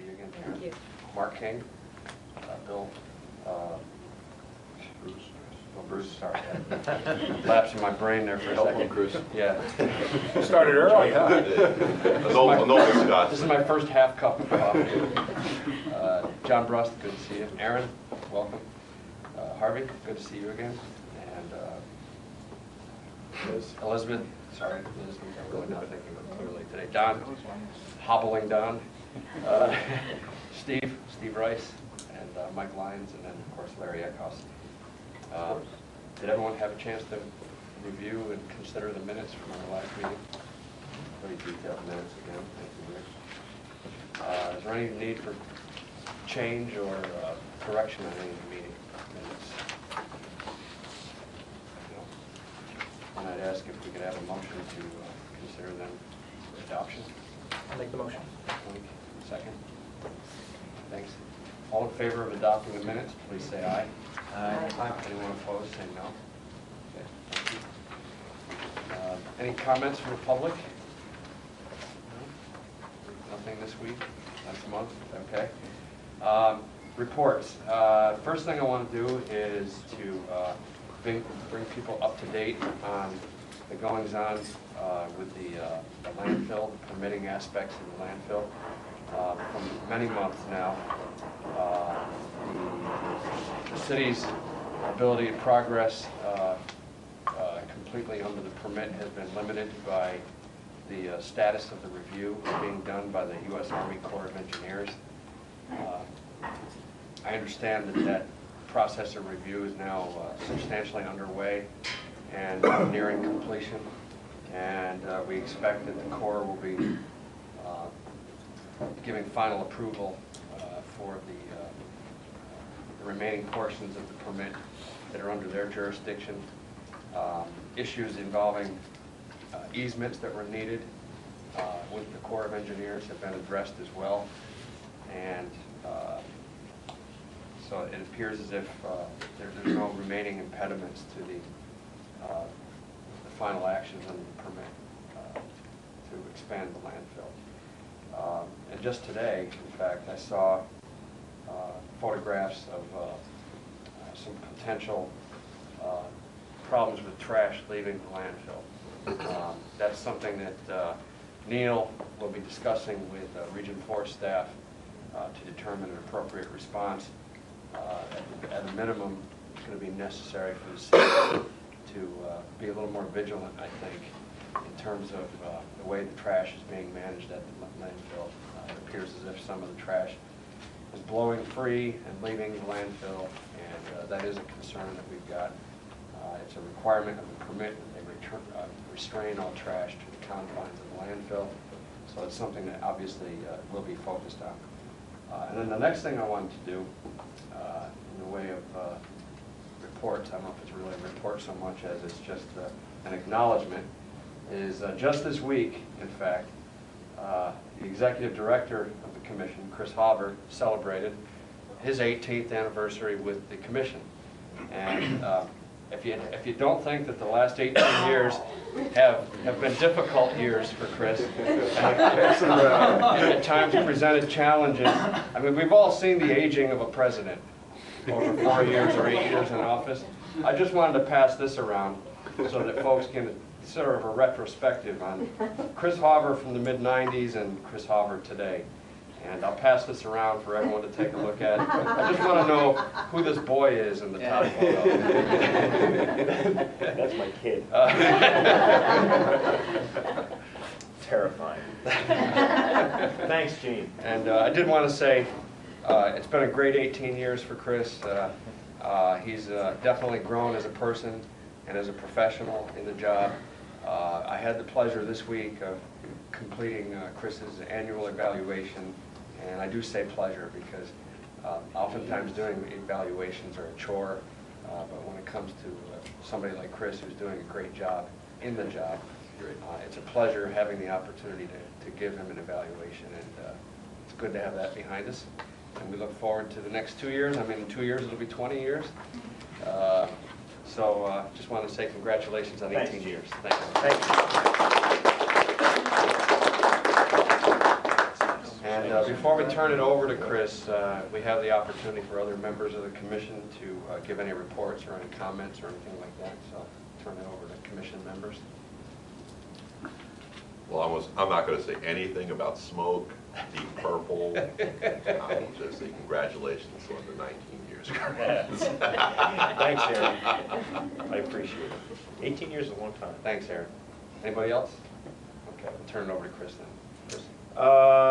see you again. Thank you. Mark King, Bill, Bruce, sorry. Lapse in my brain there for a second. Bruce. Yeah. Started early, huh? This is my first half cup of coffee. John Brust, good to see you. Aaron, welcome. Harvey, good to see you again. And Elizabeth, sorry, Elizabeth, I'm really not thinking of clearly today. Don, hobbling Don. Steve Rice, and Mike Lyons, and then of course Larry Eckhouse. Did everyone have a chance to review and consider the minutes from our last meeting? Very detailed minutes again. Thank you, Rich. Is there any need for change or correction on any of the meeting minutes? No. And I'd ask if we could have a motion to consider them for adoption. I'll make the motion. Second. Thanks. All in favor of adopting the minutes, please say aye. Aye. Anyone opposed, say no. Okay, thank you. Any comments from the public? No? Nothing this week? Next month? Okay. Reports. First thing I want to do is to bring people up to date on the goings-on with the landfill, the permitting aspects of the landfill. From many months now, the city's ability to progress completely under the permit has been limited by the status of the review being done by the U.S. Army Corps of Engineers. I understand that process of review is now substantially underway and nearing completion, and we expect that the Corps will be giving final approval for the remaining portions of the permit that are under their jurisdiction. Issues involving easements that were needed with the Corps of Engineers have been addressed as well, and so it appears as if there's no remaining impediments to the final actions under the permit to expand the landfill. And just today, in fact, I saw photographs of some potential problems with trash leaving the landfill. That's something that Neil will be discussing with Region 4 staff to determine an appropriate response. At a minimum, it's going to be necessary for the city to be a little more vigilant, I think, in terms of the way the trash is being managed at the landfill. It appears as if some of the trash is blowing free and leaving the landfill, and that is a concern that we've got. It's a requirement of the permit that they restrain all trash to the confines of the landfill, so it's something that obviously will be focused on. And then the next thing I wanted to do, in the way of reports, I don't know if it's really a report so much as it's just an acknowledgement, is just this week, in fact, the executive director of the commission, Chris Hauver, celebrated his 18th anniversary with the commission. And if you don't think that the last 18 years have been difficult years for Chris, and at times presented challenges, I mean, we've all seen the aging of a president over 4 years or 8 years in office. I just wanted to pass this around so that folks can sort of a retrospective on Chris Hauver from the mid-90s and Chris Hauver today. And I'll pass this around for everyone to take a look at. I just want to know who this boy is in the top photo. That's my kid. Terrifying. Thanks, Gene. And I did want to say it's been a great 18 years for Chris. He's definitely grown as a person and as a professional in the job. I had the pleasure this week of completing Chris's annual evaluation, and I do say pleasure because oftentimes doing evaluations are a chore, but when it comes to somebody like Chris who's doing a great job in the job, it's a pleasure having the opportunity to give him an evaluation, and it's good to have that behind us. And we look forward to the next 2 years. I mean, in 2 years it'll be 20 years. So just want to say congratulations on 18 years. Thank you. Thank you. And Before we turn it over to Chris, we have the opportunity for other members of the commission to give any reports or any comments or anything like that, so turn it over to commission members. Well, I'm not going to say anything about smoke, deep purple. I'll just say congratulations on the 19 years. Thanks, Aaron. I appreciate it. 18 years is a long time. Thanks, Aaron. Anybody else? Okay, we'll turn it over to Chris then. Chris.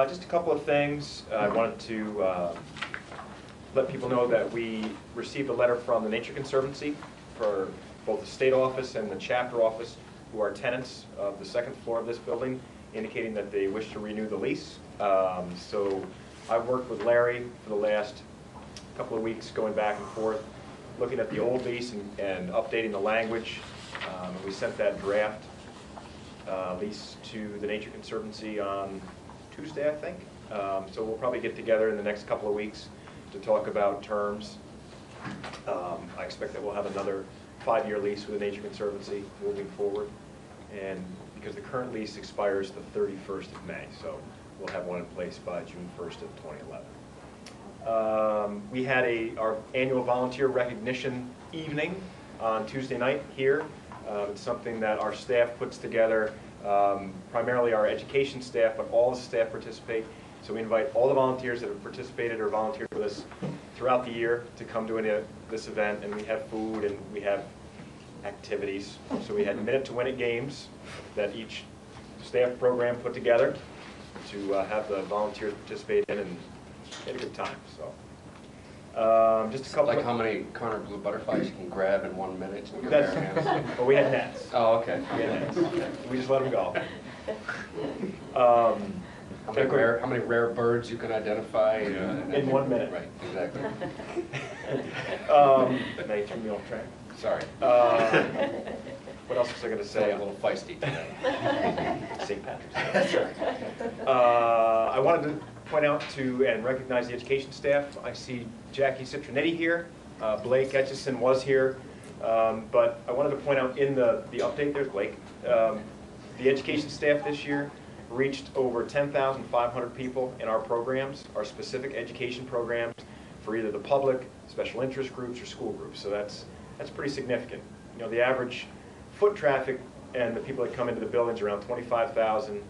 Just a couple of things. I wanted to let people know that we received a letter from the Nature Conservancy for both the state office and the chapter office, who are tenants of the second floor of this building, indicating that they wish to renew the lease. So I've worked with Larry for the last couple of weeks, going back and forth, looking at the old lease and updating the language. We sent that draft lease to the Nature Conservancy on Tuesday, I think. So we'll probably get together in the next couple of weeks to talk about terms. I expect that we'll have another 5-year lease with the Nature Conservancy moving forward. And because the current lease expires the 31st of May, so we'll have one in place by June 1st of 2011. We had our annual volunteer recognition evening on Tuesday night here. It's something that our staff puts together, primarily our education staff, but all the staff participate. So we invite all the volunteers that have participated or volunteered with us throughout the year to come to this event, and we have food and we have activities. So we had Minute to Win It games that each staff program put together to have the volunteers participate in, and had a good time. So just a couple. Like how many Connor blue butterflies you can grab in 1 minute? In your That's, bare hands? well, we had nets. Oh, okay. We had nets. We just let them go. How many rare birds you can identify? In 1 minute. Right, exactly. Now you threw me off track. Sorry. What else was I going to Say say? a little feisty today. St. Patrick's Day. That's right. I wanted to point out to and recognize the education staff. I see Jackie Citronetti here. Blake Etchison was here. But I wanted to point out in the update, there's Blake. The education staff this year reached over 10,500 people in our programs, our specific education programs for either the public, special interest groups, or school groups. So that's pretty significant. You know, the average foot traffic and the people that come into the buildings are around 25,000.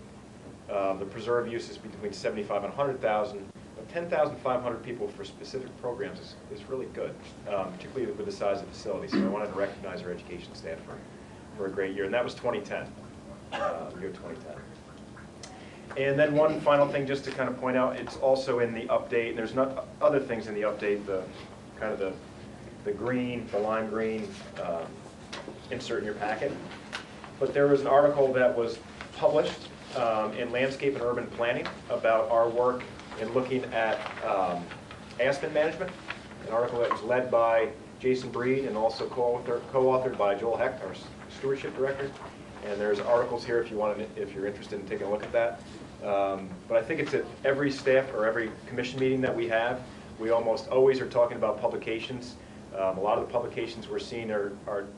The preserve use is between 75 and 100,000. But 10,500 people for specific programs is really good, particularly with the size of the facility. So I wanted to recognize our education staff for a great year. And that was 2010, the year 2010. And then one final thing just to kind of point out, it's also in the update, and there's not other things in the update, the green, the lime green insert in your packet. But there was an article that was published in Landscape and Urban Planning about our work in looking at aspen management, an article that was led by Jason Breed and also co-authored by Joel Hecht, our stewardship director. And there's articles here if you're interested in taking a look at that. But I think it's at every staff or every commission meeting that we have. We almost always are talking about publications. A lot of the publications we're seeing are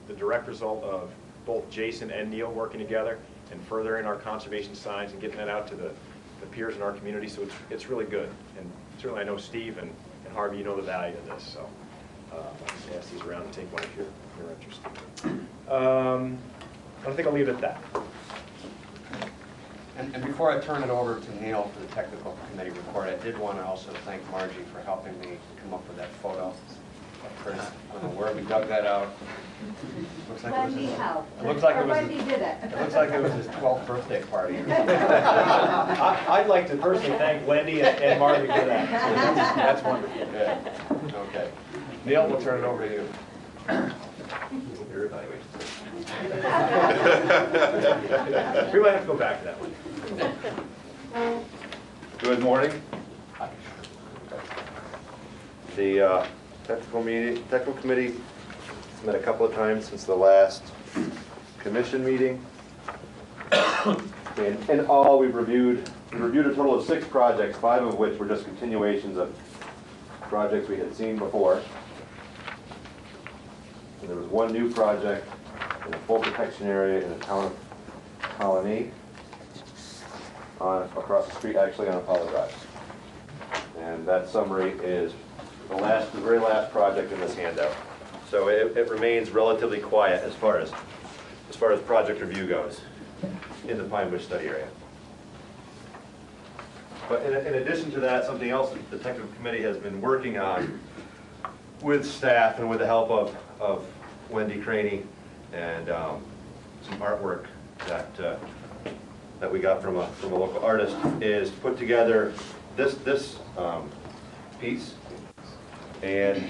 the direct result of both Jason and Neil working together and furthering our conservation science and getting that out to the peers in our community. So it's really good. And certainly I know Steve and Harvey, you know the value of this. So I'll just pass these around and take one if you're interested. I think I'll leave it at that. And before I turn it over to Neil for the technical committee report, I did want to also thank Margie for helping me come up with that photo of Chris. I don't know where we dug that out. Looks like Wendy helped. It looks like it was. Wendy did it. It looks like it was his 12th birthday party. Or something. I'd like to personally thank Wendy and Margie for that. So that's wonderful. Yeah. Okay. Neil, we'll turn it over to you. Your evaluation. We might have to go back to that one. Good morning. The technical committee met a couple of times since the last commission meeting. In all, we've reviewed a total of 6 projects, 5 of which were just continuations of projects we had seen before. And there was one new project in a full protection area in the town of Albany, across the street, actually on Apollo Drive. And that summary is the very last project in this handout. So it remains relatively quiet as far as project review goes in the Pine Bush study area. But in addition to that, something else that the technical committee has been working on with staff and with the help of Wendy Craney and some artwork that we got from a local artist is put together this piece. And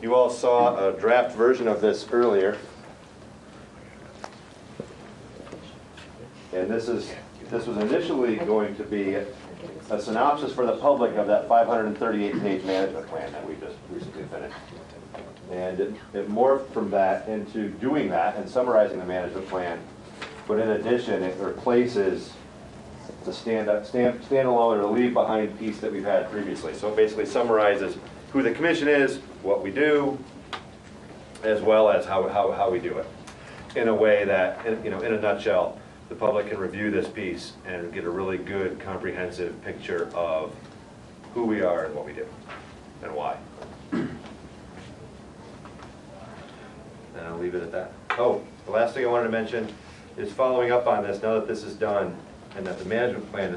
you all saw a draft version of this earlier. And this was initially going to be a synopsis for the public of that 538-page management plan that we just recently finished. And it morphed from that into doing that and summarizing the management plan. But in addition, it replaces the standalone or leave behind piece that we've had previously. So it basically summarizes who the commission is, what we do, as well as how we do it, in a way that, in a nutshell, the public can review this piece and get a really good, comprehensive picture of who we are and what we do, and why. And I'll leave it at that. Oh, the last thing I wanted to mention is following up on this, now that this is done and that the management plan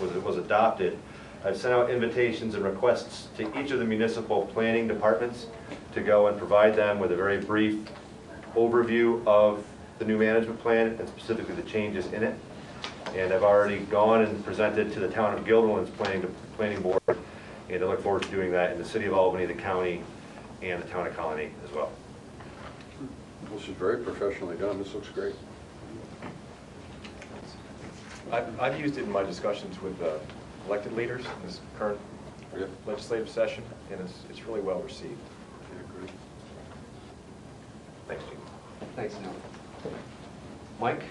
was adopted, I've sent out invitations and requests to each of the municipal planning departments to go and provide them with a very brief overview of the new management plan and specifically the changes in it. And I've already gone and presented to the town of Guilderland's planning board, and I look forward to doing that in the city of Albany, the county, and the town of Colony as well. This is very professionally done. This looks great. I've used it in my discussions with elected leaders in this current legislative session, and it's really well received. Yeah, great. Thanks, Gene. Thanks, Neil. Mike,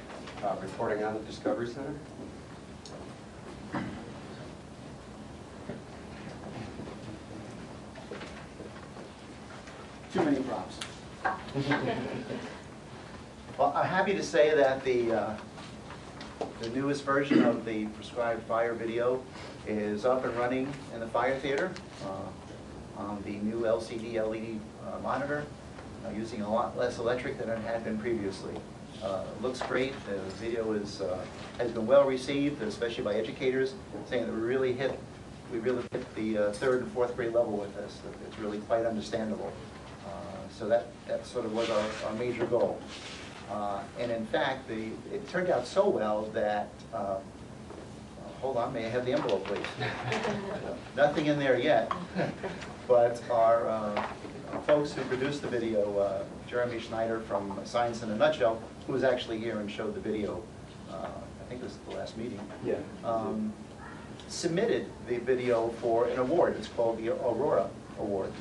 reporting on the Discovery Center. Too many props. Well, I'm happy to say that the newest version of the prescribed fire video is up and running in the fire theater on the new LCD LED monitor, using a lot less electric than it had been previously. It looks great. The video has been well received, especially by educators, saying that we really hit the 3rd and 4th grade level with this. It's really quite understandable. So that sort of was our major goal. And in fact, it turned out so well that, hold on, may I have the envelope, please? Nothing in there yet, but our folks who produced the video, Jeremy Schneider from Science in a Nutshell, who was actually here and showed the video, I think it was the last meeting, submitted the video for an award. It's called the Aurora Award.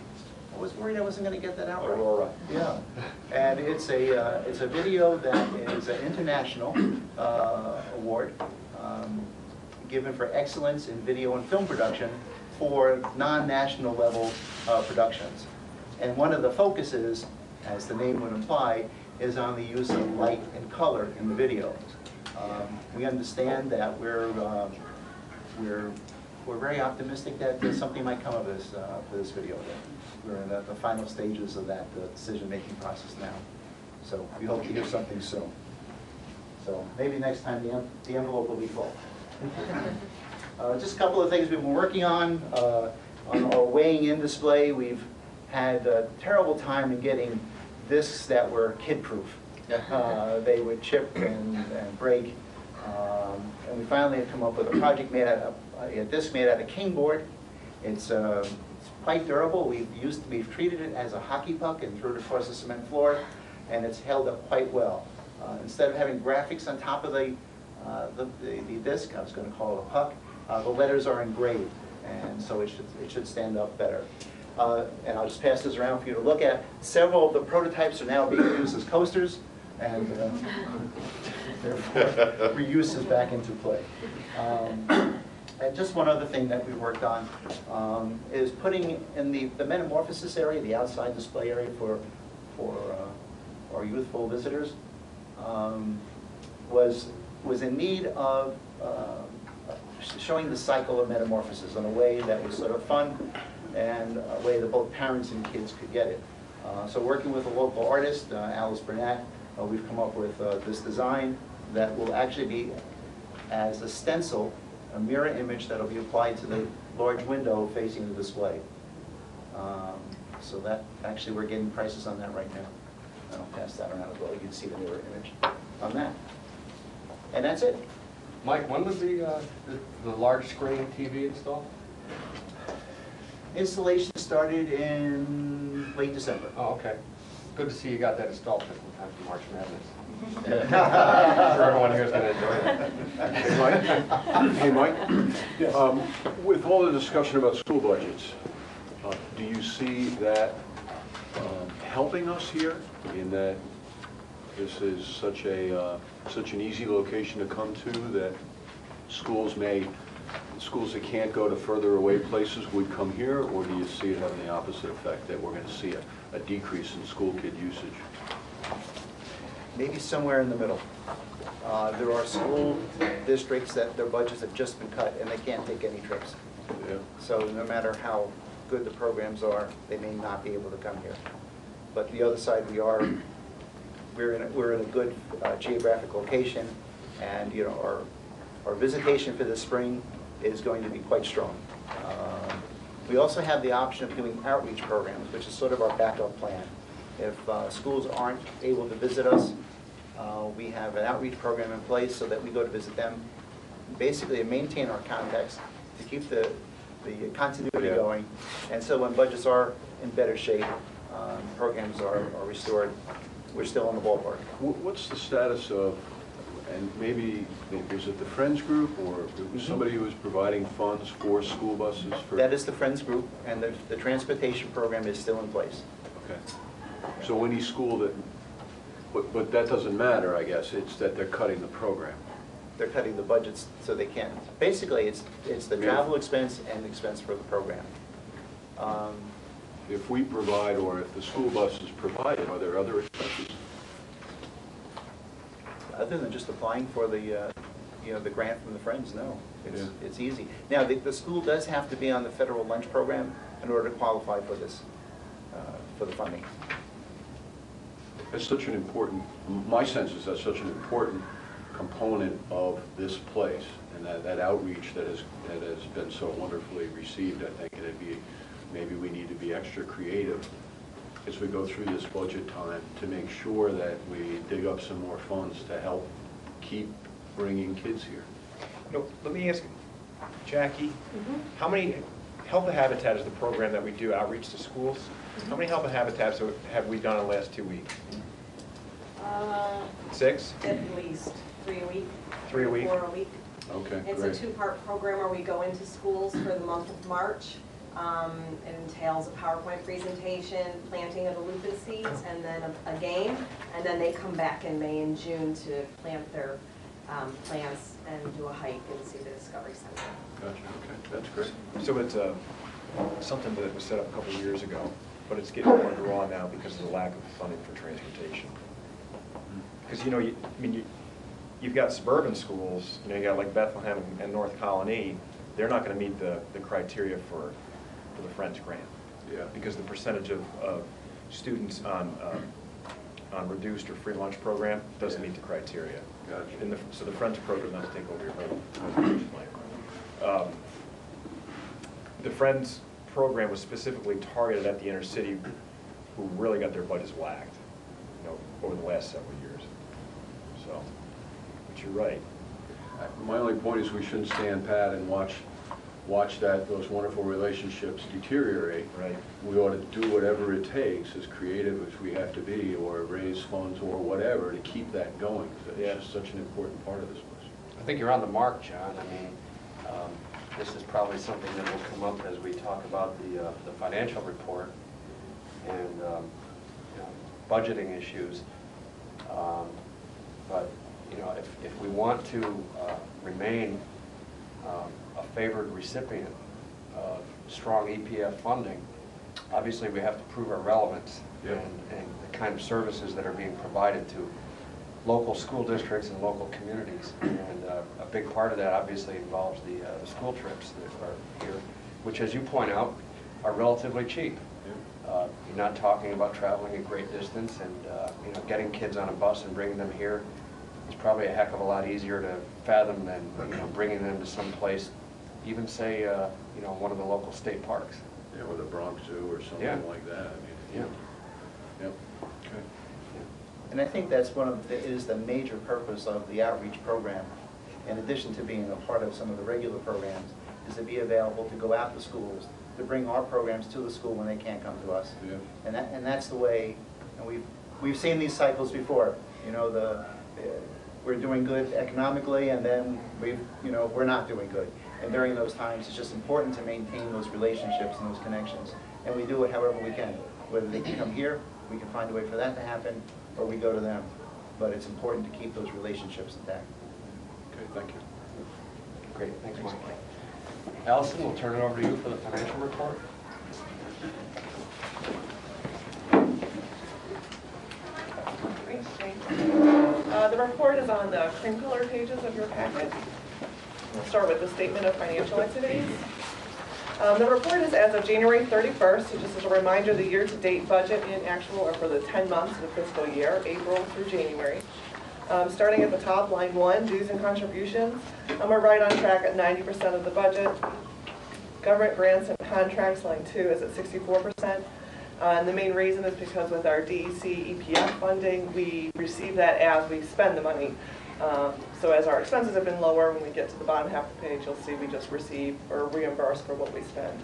I was worried I wasn't going to get that out right. Aurora. Yeah, and it's a video that is an international award given for excellence in video and film production for non-national level productions. And one of the focuses, as the name would imply, is on the use of light and color in the video. We understand that we're very optimistic that something might come of this for this video. We're in the final stages of that decision-making process now. So we hope to hear something soon. So maybe next time the envelope will be full. Just a couple of things we've been working on our weighing-in display. We've had a terrible time in getting discs that were kid-proof. They would chip and break. And we finally have come up with a project made out of a disc made out of king board. It's quite durable. We've treated it as a hockey puck and threw it across the cement floor, and it's held up quite well. Instead of having graphics on top of the disc, I was going to call it a puck, the letters are engraved, and so it should stand up better. And I'll just pass this around for you to look at. Several of the prototypes are now being used as coasters, and therefore reuse is back into play. And just one other thing that we worked on is putting in the metamorphosis area, the outside display area for our youthful visitors, was in need of showing the cycle of metamorphosis in a way that was sort of fun and a way that both parents and kids could get it. So working with a local artist, Alice Burnett, we've come up with this design that will actually be as a stencil, a mirror image that will be applied to the large window facing the display. So that, actually, we're getting prices on that right now. And I'll pass that around as well. You can see the mirror image on that. And that's it. Mike, when was the large screen TV installed? Installation started in late December. Oh, okay. Good to see you got that installed just in time for March Madness. I'm sure everyone here is going to enjoy it. Hey, Mike? With all the discussion about school budgets, do you see that helping us here in that this is such an easy location to come to that schools that can't go to further away places would come here, or do you see it having the opposite effect, that we're going to see a decrease in school kid usage? Maybe somewhere in the middle. There are school districts that their budgets have just been cut and they can't take any trips. Yeah. So no matter how good the programs are, they may not be able to come here. But the other side, we're in a good geographic location, and our visitation for the spring is going to be quite strong. We also have the option of doing outreach programs, which is sort of our backup plan. If schools aren't able to visit us, we have an outreach program in place so that we go to visit them, basically to maintain our contacts, to keep the continuity going. And so when budgets are in better shape, programs are restored, we're still in the ballpark. What's the status of, and maybe, is it the Friends Group, or it was somebody who was providing funds for school buses? That is the Friends Group, and the transportation program is still in place. Okay. So any school that, but that doesn't matter, I guess, it's that they're cutting the program. They're cutting the budgets so they can't. Basically, it's the travel expense and the expense for the program. If we provide, or if the school buses provide, are there other expenses? Other than just applying for the grant from the Friends, no. It's easy. Now, the school does have to be on the federal lunch program in order to qualify for this, for the funding. That's such an important, my sense is that's such an important component of this place, and that outreach that has been so wonderfully received. I think maybe we need to be extra creative as we go through this budget time to make sure that we dig up some more funds to help keep bringing kids here. Let me ask Jackie, how many Help a Habitat is the program that we do outreach to schools? How many Help a Habitats have we done in the last 2 weeks? 6? At least 3 a week. 3 a week? 4 a week. Okay, It's great. a two-part program where we go into schools for the month of March. It entails a PowerPoint presentation, planting of the lupin seeds, and then a game. And then they come back in May and June to plant their plants and do a hike and see the Discovery Center. Gotcha, okay, that's great. So it's something that was set up a couple of years ago, but it's getting more drawn now because of the lack of funding for transportation. Because you've got suburban schools, you got like Bethlehem and North Colony, they're not going to meet the criteria for the Friends grant. Yeah. Because the percentage of students on reduced or free lunch program doesn't meet the criteria. Gotcha. So the Friends program has to take over your transportation plan. The Friends program was specifically targeted at the inner city who really got their budgets whacked, over the last several years. So, but you're right. My only point is we shouldn't stand pat and watch those wonderful relationships deteriorate. Right. We ought to do whatever it takes, as creative as we have to be, or raise funds or whatever, to keep that going. It's just such an important part of this place. I think you're on the mark, John. I mean, this is probably something that will come up as we talk about the financial report and budgeting issues. But if we want to remain a favored recipient of strong EPF funding, obviously we have to prove our relevance and the kind of services that are being provided to local school districts and local communities. And a a big part of that obviously involves the school trips that are here, which, as you point out, are relatively cheap. You're not talking about traveling a great distance, and you know, getting kids on a bus and bringing them here is probably a heck of a lot easier to fathom than, you know, bringing them to some place, even say, you know, one of the local state parks. Yeah, or the Bronx Zoo or something Yeah. like that. I mean, Yeah. Yep. Okay. And I think that's is the major purpose of the outreach program, in addition to being a part of some of the regular programs, is to be available to go out to schools, to bring our programs to the school when they can't come to us. Yeah. And that's the way, and we've seen these cycles before. You know, we're doing good economically, and then we're not doing good. And during those times, it's just important to maintain those relationships and those connections. And we do it however we can. Whether they can come here, we can find a way for that to happen, or we go to them. But it's important to keep those relationships intact. Okay, thank you. Great, thanks, Mike. Allison, we'll turn it over to you for the financial report. Great, thank you. The report is on the cream color pages of your packet. We'll start with the statement of financial activities. The report is as of January 31st, so just as a reminder, the year-to-date budget and actual are for the 10 months of the fiscal year, April through January. Starting at the top, line 1, dues and contributions. We're right on track at 90% of the budget. Government grants and contracts, line 2, is at 64%. And the main reason is because with our DEC EPF funding, we receive that as we spend the money. So as our expenses have been lower, when we get to the bottom half of the page, you'll see we just receive or reimburse for what we spend.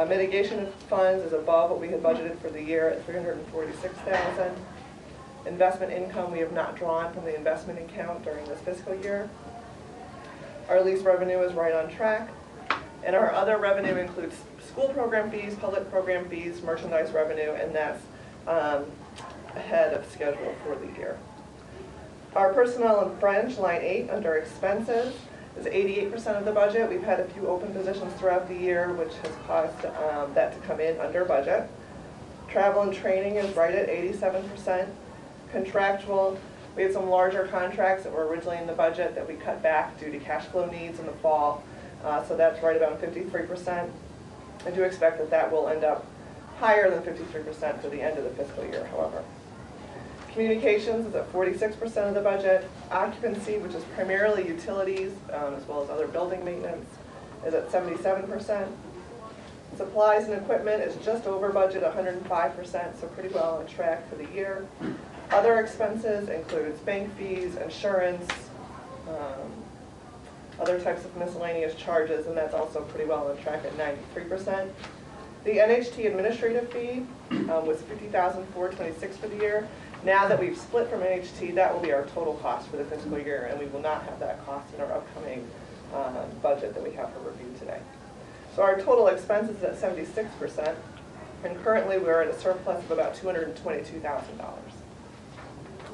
Mitigation funds is above what we had budgeted for the year at $346,000. Investment income we have not drawn from the investment account during this fiscal year. Our lease revenue is right on track. And our other revenue includes school program fees, public program fees, merchandise revenue, and that's ahead of schedule for the year. Our personnel and fringe, line 8, under expenses, is 88% of the budget. We've had a few open positions throughout the year, which has caused that to come in under budget. Travel and training is right at 87%. Contractual, we had some larger contracts that were originally in the budget that we cut back due to cash flow needs in the fall. So that's right about 53%. I do expect that that will end up higher than 53% for the end of the fiscal year, however. Communications is at 46% of the budget. Occupancy, which is primarily utilities, as well as other building maintenance, is at 77%. Supplies and equipment is just over budget, 105%, so pretty well on track for the year. Other expenses includes bank fees, insurance, other types of miscellaneous charges, and that's also pretty well on track at 93%. The NHT administrative fee was $50,426 for the year. Now that we've split from NHT, that will be our total cost for the fiscal year, and we will not have that cost in our upcoming budget that we have for review today. So our total expenses is at 76%, and currently we're at a surplus of about $222,000.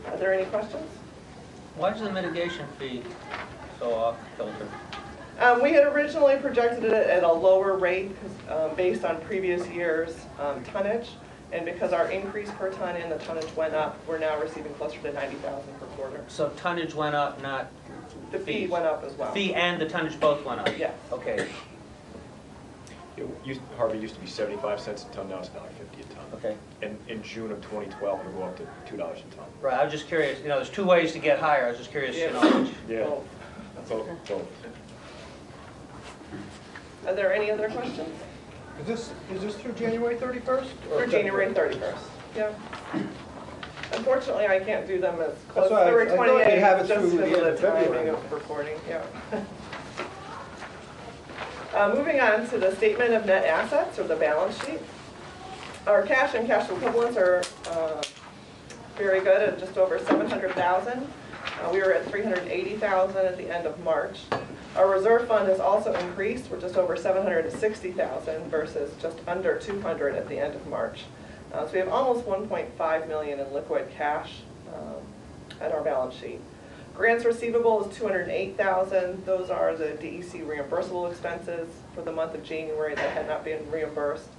Are there any questions? Why is the mitigation fee so off kilter? We had originally projected it at a lower rate based on previous year's tonnage, and because our increase per ton and the tonnage went up, we're now receiving closer to $90,000 per quarter. So tonnage went up, not The fee went up as well. fee and the tonnage both went up? Yes. Okay, Harvey used to be 75 cents a ton, now it's $1.50 a ton. okay. And in June of 2012, it'll go up to $2 a ton. Right, I was just curious, you know, there's two ways to get higher. I was just curious, you know, which. Yeah. Both. Both. Are there any other questions? Is this through January 31st? For January 31st, yeah. Unfortunately, I can't do them as close to why I February thought you'd 28th, have it just through the because end of of the timing February. of reporting, yeah. Moving on to the statement of net assets, or the balance sheet. Our cash and cash equivalents are very good at just over $700,000. We were at $380,000 at the end of March. Our reserve fund has also increased. We're just over $760,000 versus just under $200,000 at the end of March. So we have almost $1.5 million in liquid cash at our balance sheet. Grants receivable is $208,000. Those are the DEC reimbursable expenses for the month of January that had not been reimbursed,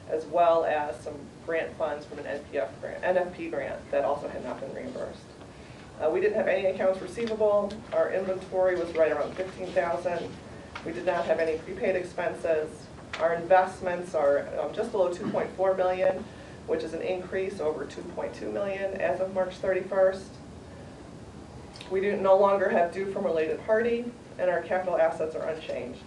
as well as some grant funds from an NFP grant that also had not been reimbursed. We didn't have any accounts receivable. Our inventory was right around 15,000. We did not have any prepaid expenses. Our investments are just below 2.4 million, which is an increase over 2.2 million as of March 31st. We no longer have due from related party, and our capital assets are unchanged.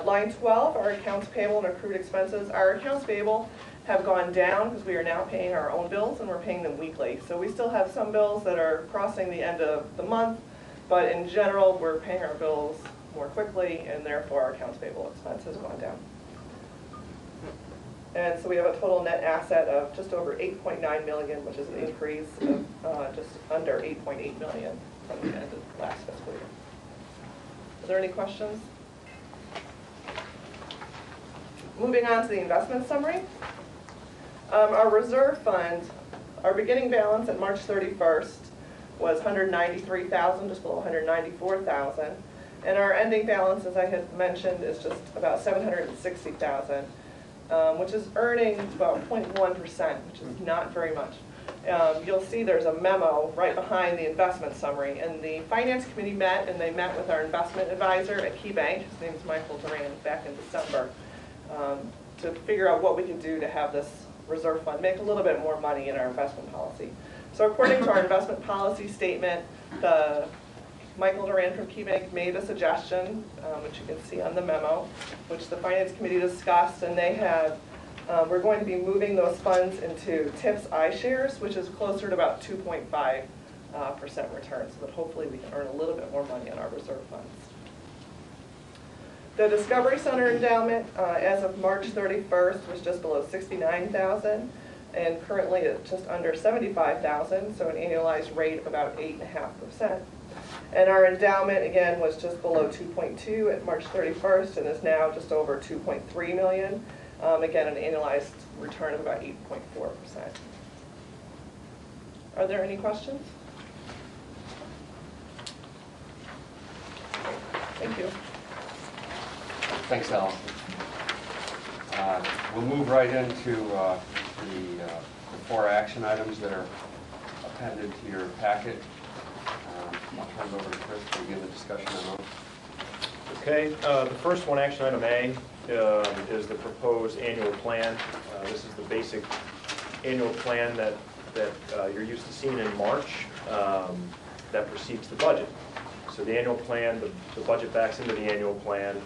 Line 12, our accounts payable and accrued expenses. Our accounts payable have gone down because we are now paying our own bills and we're paying them weekly. So we still have some bills that are crossing the end of the month, but in general, we're paying our bills more quickly, and therefore our accounts payable expense has gone down. And so we have a total net asset of just over 8.9 million, which is an increase of just under 8.8 million from the end of last fiscal year. Are there any questions? Moving on to the investment summary. Our reserve fund, our beginning balance at March 31st was 193,000, just below 194,000. And our ending balance, as I had mentioned, is just about 760,000, which is earning about 0.1%, which is not very much. You'll see there's a memo right behind the investment summary, and the finance committee met, and they met with our investment advisor at KeyBank, his name is Michael Duran, back in December, to figure out what we could do to have this reserve fund make a little bit more money in our investment policy. So according to our investment policy statement, Michael Duran from KeyBank made a suggestion, which you can see on the memo, which the finance committee discussed, and they have, we're going to be moving those funds into TIPS iShares, which is closer to about 2.5% return, so that hopefully we can earn a little bit more money on our reserve funds. The Discovery Center endowment, as of March 31st, was just below 69,000, and currently it's just under 75,000, so an annualized rate of about 8.5%. And our endowment, again, was just below 2.2 at March 31st, and is now just over 2.3 million. Again, an annualized return of about 8.4%. Are there any questions? Thank you. Thanks, Allison. We'll move right into the 4 action items that are appended to your packet. I'll turn it over to Chris to begin the discussion on those. Okay, the first one, action item A, is the proposed annual plan. This is the basic annual plan that you're used to seeing in March that precedes the budget. So the annual plan, the budget backs into the annual plan.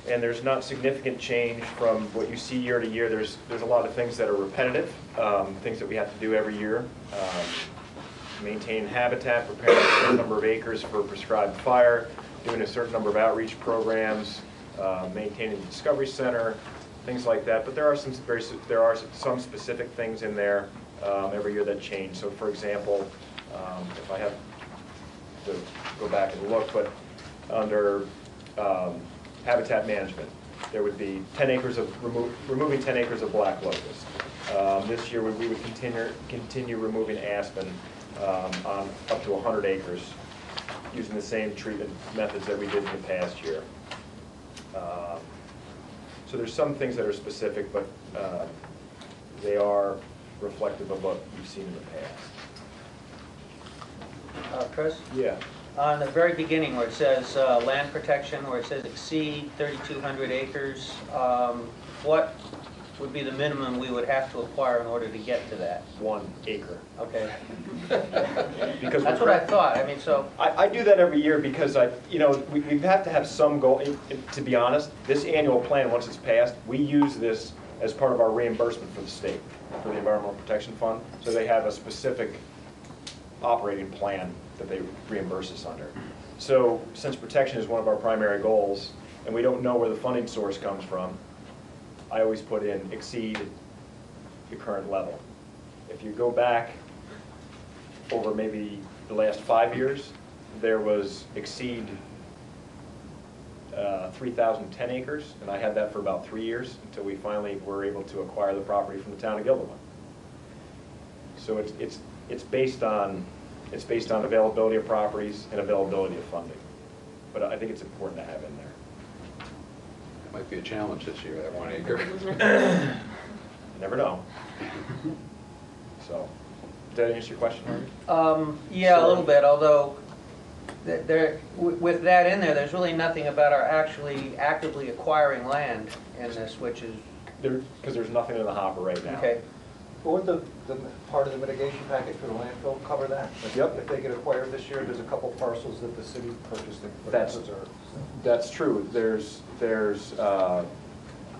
And there's not significant change from what you see year to year. There's a lot of things that are repetitive, things that we have to do every year. Maintain habitat, preparing a certain number of acres for prescribed fire, doing a certain number of outreach programs, maintaining the Discovery Center, things like that. But there are some specific things in there every year that change. So, for example, if I have to go back and look, but under habitat management, there would be 10 acres of removing 10 acres of black locust. This year we would continue removing aspen on up to 100 acres using the same treatment methods that we did in the past year. So there's some things that are specific, but they are reflective of what you've seen in the past. Chris? Yeah. On the very beginning where it says land protection, where it says exceed 3,200 acres, what would be the minimum we would have to acquire in order to get to that? 1 acre. Okay. Because that's what I thought. I mean, so I do that every year because we have to have some goal. To be honest, this annual plan, once it's passed, we use this as part of our reimbursement for the state, for the Environmental Protection Fund. So they have a specific operating plan that they reimburse us under. So since protection is one of our primary goals, and we don't know where the funding source comes from, I always put in exceed the current level. If you go back over maybe the last 5 years, there was exceed 3,010 acres, and I had that for about 3 years until we finally were able to acquire the property from the town of Gilderman. So it's based on availability of properties and availability of funding, but I think it's important to have in there. It might be a challenge this year, that 1 acre. Never know. So, that answer your question, Harvey? Yeah, a little bit, although with that in there, there's really nothing about our actually actively acquiring land in this, which is, Because there's nothing in the hopper right now. okay. But would the part of the mitigation package for the landfill cover that? Yep. If they get acquired this year, there's a couple parcels that the city purchased that That's- preserved. That's true. There's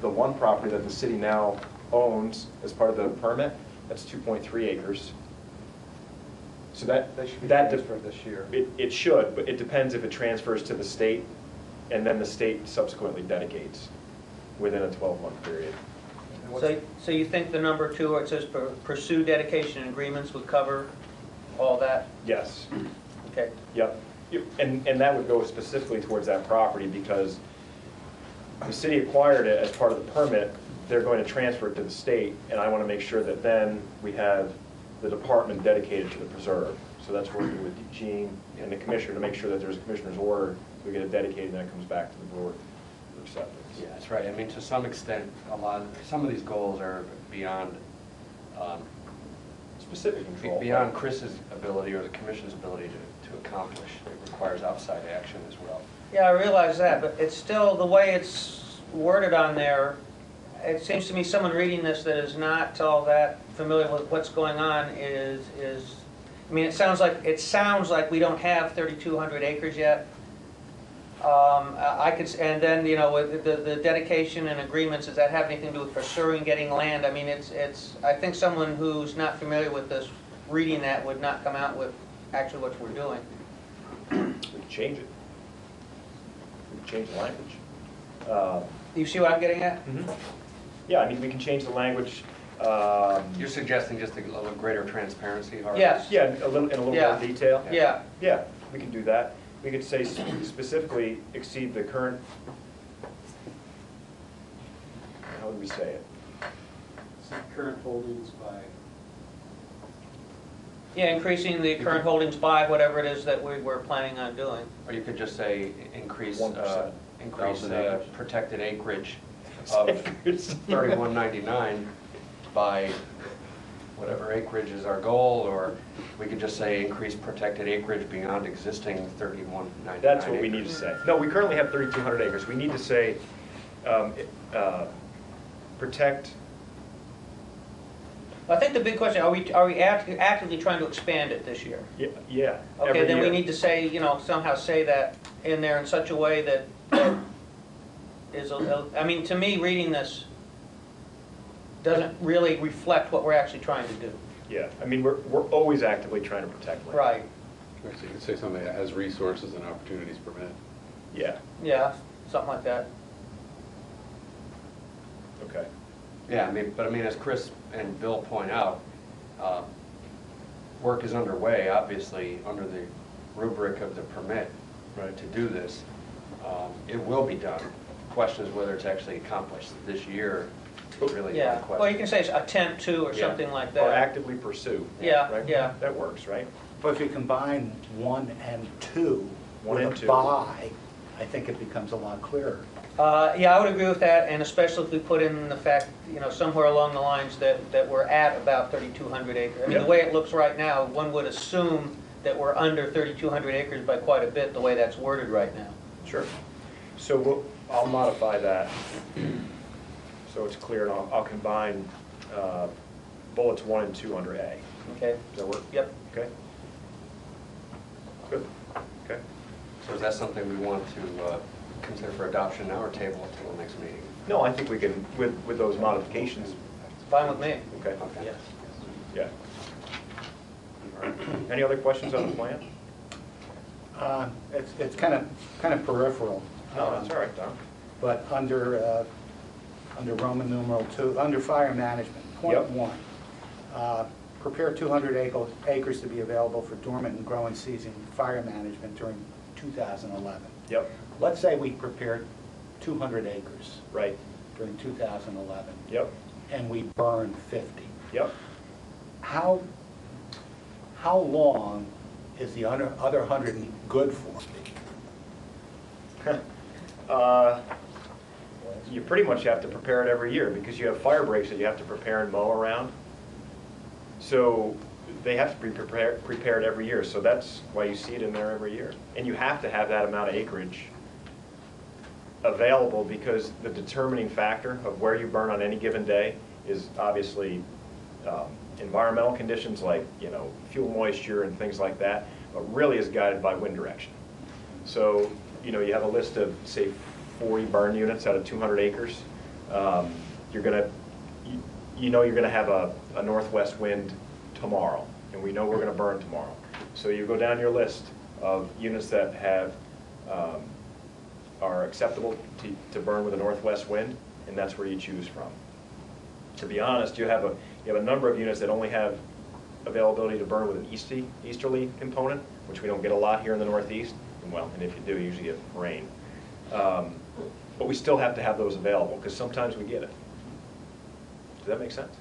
the one property that the city now owns as part of the permit, that's 2.3 acres. So They should be that transferred this year. It should, but it depends if it transfers to the state, and then the state subsequently dedicates within a 12-month period. And what's- So you think the number 2, where it says pursue dedication agreements, would cover all that? Yes. Okay. Yep. And that would go specifically towards that property because the city acquired it as part of the permit. They're going to transfer it to the state, and I want to make sure that then we have the department dedicated to the preserve. So that's working with Gene and the commissioner to make sure that there's a commissioner's order, we get it dedicated, and then it comes back to the board for acceptance. Yeah, that's right. I mean, to some extent, some of these goals are beyond, Specific control. beyond Chris's ability or the commission's ability to accomplish. It requires outside action as well. Yeah, I realize that, but it's still, the way it's worded on there, it seems to me someone reading this that is not all that familiar with what's going on is, I mean, it sounds like we don't have 3,200 acres yet. I could, and then, you know, with the dedication and agreements, does that have anything to do with pursuing getting land? I mean, I think someone who's not familiar with this, reading that would not come out with actually what we're doing. We can change it. We can change the language. Do you see what I'm getting at? Yeah, I mean, we can change the language. You're suggesting just a little greater transparency, Harvey? Yes. Yeah, in a little Yeah. more detail. Yeah. Yeah, we can do that. We could say specifically exceed the current, how would we say it? Current holdings by, Yeah, increasing the current holdings by whatever it is that we're planning on doing. Or you could just say increase, 1%. increase 1,000 acres. protected acreage of 3199 by whatever acreage is our goal, or we could just say increase protected acreage beyond existing 3199 That's what we need to say. No, we currently have 3,200 acres. We need to say, protect, I think the big question, are we actively trying to expand it this year? yeah. Okay, every then we year. need to say, you know, somehow say that in there in such a way that is, I mean, to me, reading this doesn't really reflect what we're actually trying to do. Yeah, I mean, we're always actively trying to protect land. Right, so you could say something as resources and opportunities permit. Yeah, yeah, something like that. okay. Yeah, I mean, as Chris and Bill point out, work is underway, obviously, under the rubric of the permit to do this. It will be done. The question is whether it's actually accomplished this year. Is really the Yeah, question. well, you can say attempt to or Yeah. something like Or that. actively pursue. Yeah, Right? yeah. That works, right? But if you combine 1 and 2 1 with and a 2. by, I think it becomes a lot clearer. Yeah, I would agree with that, and especially if we put in the fact, you know, somewhere along the lines that we're at about 3,200 acres. I mean, Yep. the way it looks right now, one would assume that we're under 3,200 acres by quite a bit, the way that's worded right now. Sure. So I'll modify that so it's clear, and I'll combine bullets 1 and 2 under A. Okay? Does that work? Yep. Okay. Good. Okay. So is that something we want to consider for adoption now or table until the next meeting? No, I think we can, with those modifications. Fine with me. Okay. Okay. Yes. Yeah. All right. Any other questions on the plan? It's kind of peripheral. No, that's all right, Don. But under Roman numeral 2, under fire management, point Yep. 1, prepare 200 acres to be available for dormant and growing season fire management during 2011. Yep. Let's say we prepared 200 acres Right. during 2011, Yep. and we burn 50. Yep. How long is the other 100 good for? You pretty much have to prepare it every year because you have fire breaks that you have to prepare and mow around. So they have to be prepared every year, so that's why you see it in there every year. And you have to have that amount of acreage available, because the determining factor of where you burn on any given day is obviously environmental conditions like, you know, fuel moisture and things like that, but really is guided by wind direction. So, you know, you have a list of, say, 40 burn units out of 200 acres. You're gonna, you know you're gonna have a northwest wind tomorrow, and we know we're gonna burn tomorrow. So you go down your list of units that have, are acceptable to burn with a northwest wind, and that's where you choose from. To be honest, you have a number of units that only have availability to burn with an easterly component, which we don't get a lot here in the Northeast. And if you do, you usually get rain. But we still have to have those available, because sometimes we get it. Does that make sense?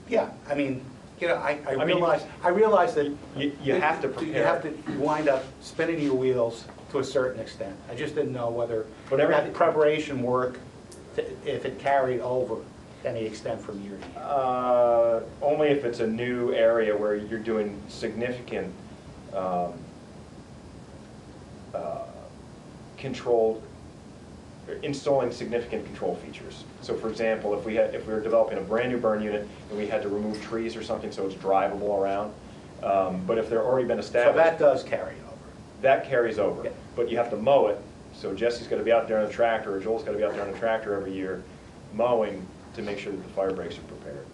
Yeah, I mean, you know, I mean, realize that you have to prepare. You have to wind up spinning your wheels to a certain extent. I just didn't know whether that preparation work, if it carried over to any extent from year to year. Only if it's a new area where you're doing significant installing significant control features. So for example, if we were developing a brand new burn unit and we had to remove trees or something so it's drivable around, but if they're already been established. So that does carry over. That carries over, Yeah. but you have to mow it. So Jesse's got to be out there on the tractor, or Joel's got to be out there on the tractor every year mowing to make sure that the fire breaks are prepared.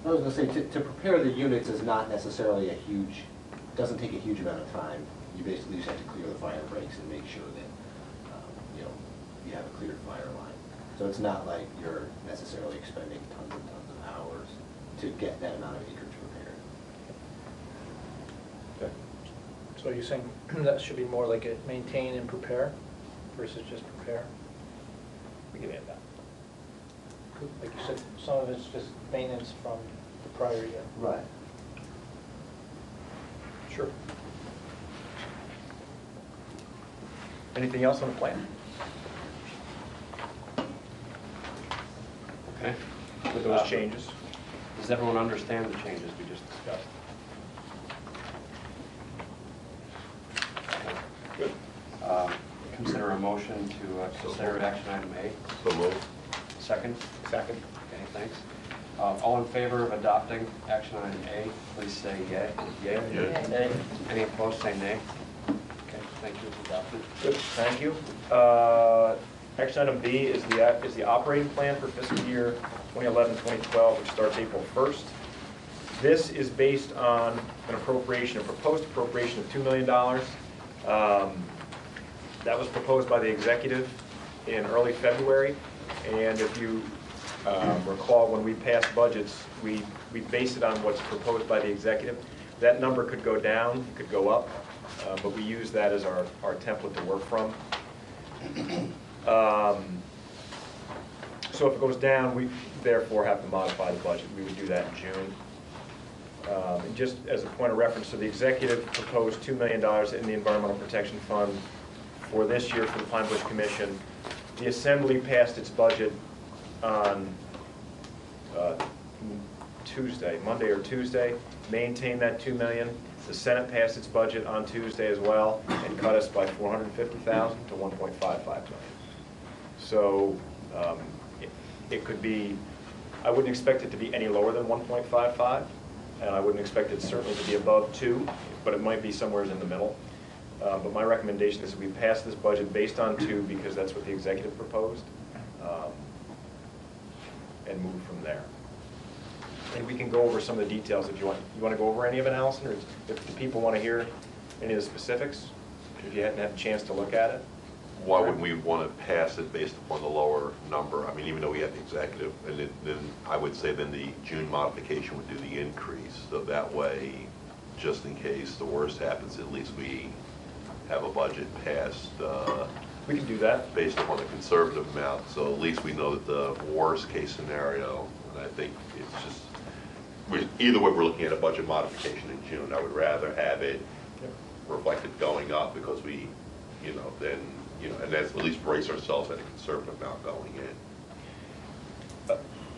I was going to say, to prepare the units is not necessarily doesn't take a huge amount of time. You basically just have to clear the fire breaks and make sure that, you know, you have a cleared fire line. So it's not like you're necessarily expending tons and tons of hours to get that amount of acreage prepared. Okay. So you're saying that should be more like a maintain and prepare versus just prepare? We can add that. Like you said, some of it's just maintenance from the prior year. Right. Sure. Anything else on the plan? Okay. With those changes? Does everyone understand the changes we just discussed? Okay. Good. Consider a motion to consider action item A. So moved. Second? Second. Okay, thanks. All in favor of adopting action item A, please say yea. Yea? Yea. Any opposed, say nay. Okay, thank you, it's adopted. Good, thank you. Action item B is the operating plan for fiscal year 2011-2012, which starts April 1st. This is based on an appropriation, a proposed appropriation of $2 million. That was proposed by the executive in early February, and if you recall, when we passed budgets, we based it on what's proposed by the executive. That number could go down, it could go up, but we use that as our template to work from. So if it goes down, we therefore have to modify the budget. We would do that in June. And just as a point of reference, so the executive proposed $2 million in the Environmental Protection Fund for this year for the Pine Bush Commission. The Assembly passed its budget on Tuesday, Monday or Tuesday, maintained that $2 million. The Senate passed its budget on Tuesday as well and cut us by $450,000 to $1.55 million. So it could be, I wouldn't expect it to be any lower than 1.55, and I wouldn't expect it certainly to be above 2, but it might be somewhere in the middle. But my recommendation is that we pass this budget based on 2 because that's what the executive proposed, and move from there. And we can go over some of the details if you want. You want to go over any of it, Allison, or if the people want to hear any of the specifics, if you hadn't had a chance to look at it? Why wouldn't we want to pass it based upon the lower number? I mean, even though we have the executive, and then I would say then the June modification would do the increase. So that way, just in case the worst happens, at least we have a budget passed. We can do that. Based upon a conservative amount. So at least we know that the worst case scenario, and I think it's just, either way, we're looking at a budget modification in June. I would rather have it reflected going up because we, then, and that's at least brace ourselves at a conservative amount going in.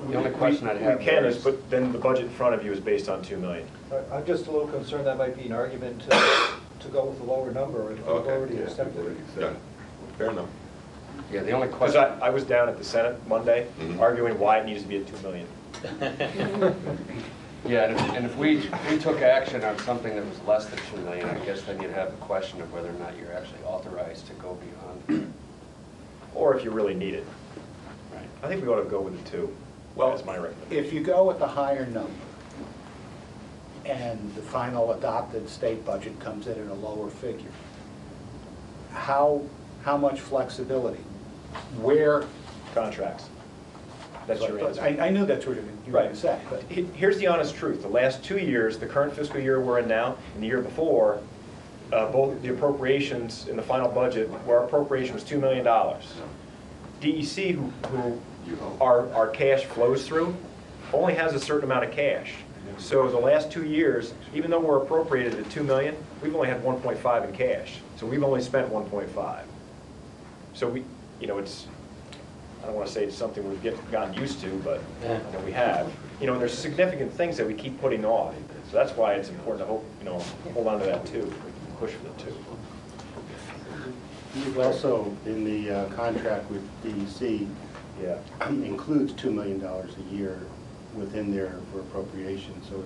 The only question I'd have We can, there is, but then the budget in front of you is based on 2 million. I'm just a little concerned that might be an argument to go with a lower number if we've already accepted it. Yeah. Fair enough. Yeah, the only Because question, I was down at the Senate Monday, arguing why it needs to be at 2 million. yeah, and if we took action on something that was less than 2 million, I guess then you'd have a question of whether or not you're actually authorized to go beyond. Or if you really need it. Right. I think we ought to go with the 2. Well, That's my recommendation. if you go with the higher number, and the final adopted state budget comes in at a lower figure, how much flexibility? Where? Contracts. That's your answer. I knew that's what you were going to say, but Here's the honest truth. The last 2 years, the current fiscal year we're in now, and the year before, both the appropriations in the final budget, where our appropriation was $2 million. DEC, who our cash flows through, only has a certain amount of cash. So the last 2 years, even though we're appropriated at $2 million, we've only had 1.5 in cash. So we've only spent 1.5. So we, it's, I don't want to say it's something we've gotten used to, but I know we have. And there's significant things that we keep putting off. So that's why it's important to hold on to that too, push for the 2. You've also, in the contract with DEC, includes $2 million a year within there for appropriation. So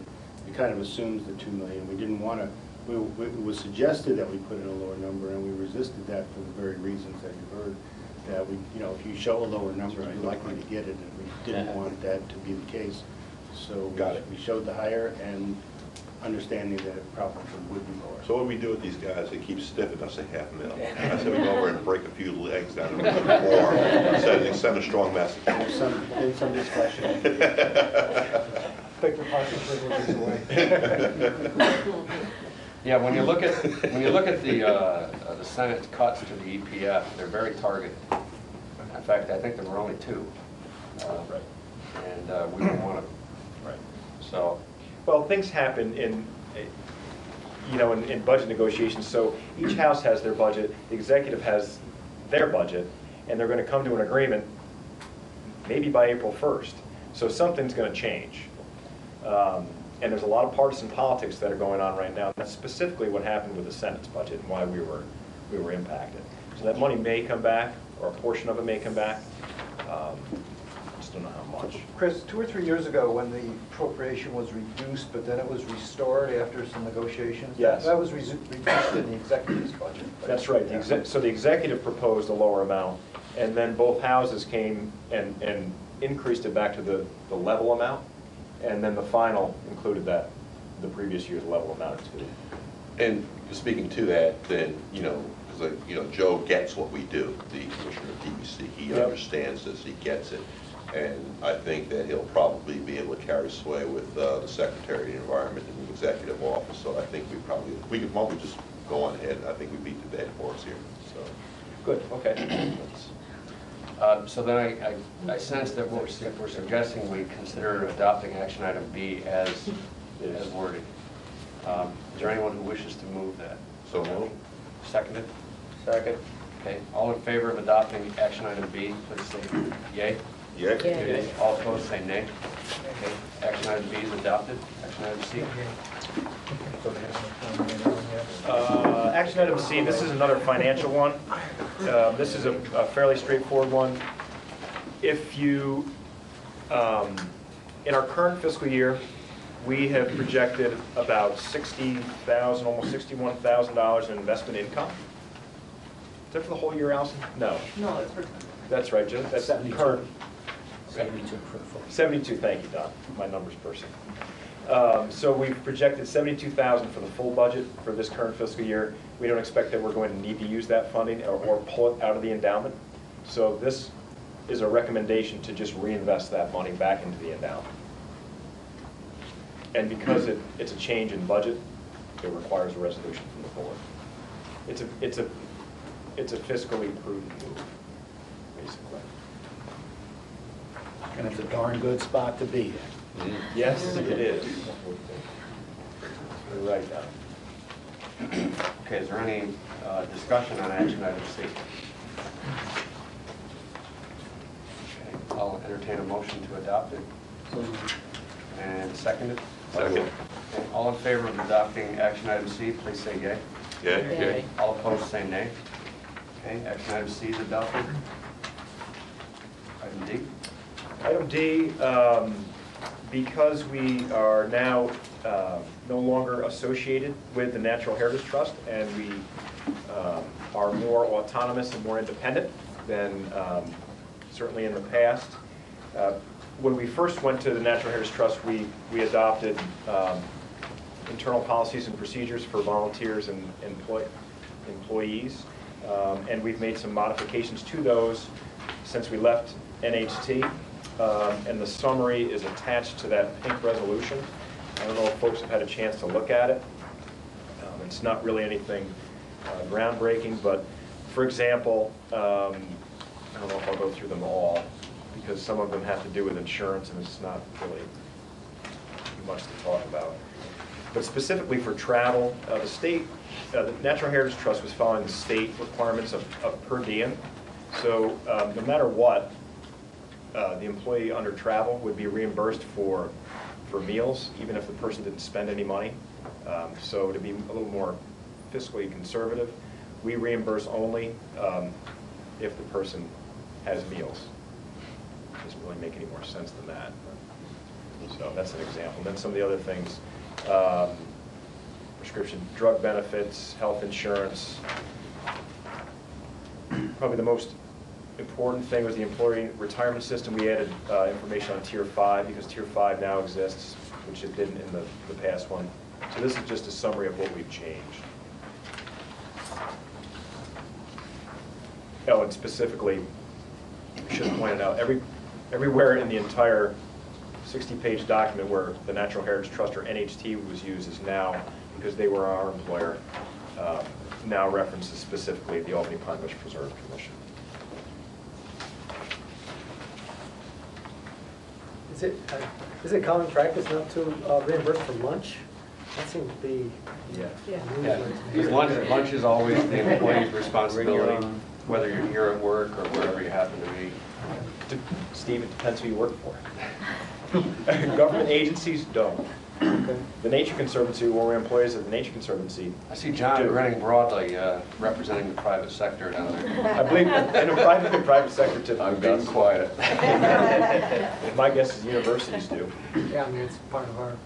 it kind of assumes the $2 million. We didn't want to, it was suggested that we put in a lower number, and we resisted that for the very reasons that you heard, that we, if you show a lower number, you're likely to get it, and we didn't want that to be the case. So we showed the higher, and understanding that it probably would be lower. So what do we do with these guys that keep stiffing us at $500,000? I said we go over and break a few legs down and more, send a strong message. There's some discussion. Take the pocket away. Yeah, when you look at the Senate's cuts to the EPF, they're very targeted. In fact, I think there were only 2. Right. And we don't want to. Right. So. Well, things happen in budget negotiations. So each house has their budget, the executive has their budget, and they're going to come to an agreement maybe by April 1st. So something's going to change. And there's a lot of partisan politics that are going on right now. That's specifically what happened with the Senate's budget and why we were impacted. So that money may come back, or a portion of it may come back. Just don't know how much. Chris, 2 or 3 years ago, when the appropriation was reduced, but then it was restored after some negotiations? Yes. That was reduced in the executive's budget. That's right. So the executive proposed a lower amount, and then both houses came and increased it back to the level amount, and then the final included the previous year's level amount too. And speaking to that, then, because Joe gets what we do, the Commissioner of DEC. He understands this, he gets it. And I think that he'll probably be able to carry sway with the Secretary of the Environment and the Executive Office. So I think we could probably just go on ahead. I think we beat the dead horse here. So good. Okay. So then I sense that we're suggesting we consider adopting action item B as worded. Is there anyone who wishes to move that? So moved. Seconded? Second. Okay. All in favor of adopting action item B, please say yay. Yeah. Okay. All opposed, say nay. Okay. Action item B is adopted. Action item C. Action item C, this is another financial one. This is a fairly straightforward one. If you, in our current fiscal year, we have projected about $60,000, almost $61,000 in investment income. Is that for the whole year, Allison? No. No, that's for That's right, Jim. That's 72. current. 72 for the full. 72, thank you, Don, my numbers person. So we've projected $72,000 for the full budget for this current fiscal year. We don't expect that we're going to need to use that funding or pull it out of the endowment. So this is a recommendation to just reinvest that money back into the endowment. And because it's a change in budget, it requires a resolution from the board. It's a fiscally prudent move, basically. And it's a darn good spot to be in. Yes, it is. You're right, Don. Okay, is there any discussion on action item C? Okay. I'll entertain a motion to adopt it. And seconded? Second. Okay. All in favor of adopting action item C, please say yea. Yay? All opposed, say nay. Okay, action item C is adopted. Item D. Item D, because we are now no longer associated with the Natural Heritage Trust, and we are more autonomous and more independent than certainly in the past. When we first went to the Natural Heritage Trust, we adopted internal policies and procedures for volunteers and employees, and we've made some modifications to those since we left NHT, and the summary is attached to that pink resolution. I don't know if folks have had a chance to look at it. It's not really anything groundbreaking, but for example, I don't know if I'll go through them all, because some of them have to do with insurance, and it's not really much to talk about. But specifically for travel, the state, the Natural Heritage Trust was following the state requirements of per diem. So no matter what, the employee under travel would be reimbursed for meals, even if the person didn't spend any money. So to be a little more fiscally conservative, we reimburse only if the person has meals. Doesn't really make any more sense than that. So that's an example. Then some of the other things, prescription drug benefits, health insurance. Probably the most important thing was the employee retirement system. We added information on Tier 5 because Tier 5 now exists, which it didn't in the past one. So this is just a summary of what we've changed. Oh, and specifically, I should have pointed out, everywhere in the entire 60-page document where the Natural Heritage Trust, or NHT, was used is now, because they were our employer, now references specifically the Albany Pine Bush Preserve Commission. Is it common practice not to reimburse for lunch? That seems to be Yeah. Lunch is always the employee's responsibility, whether you're here at work or wherever you happen to be. Steve, it depends who you work for. Government agencies don't. The Nature Conservancy, when we're employees of the Nature Conservancy. I see John grinning broadly, representing the private sector down there. I believe in the private sector typically. I'm being quiet. My guess is universities do. Yeah, I mean, it's part of our,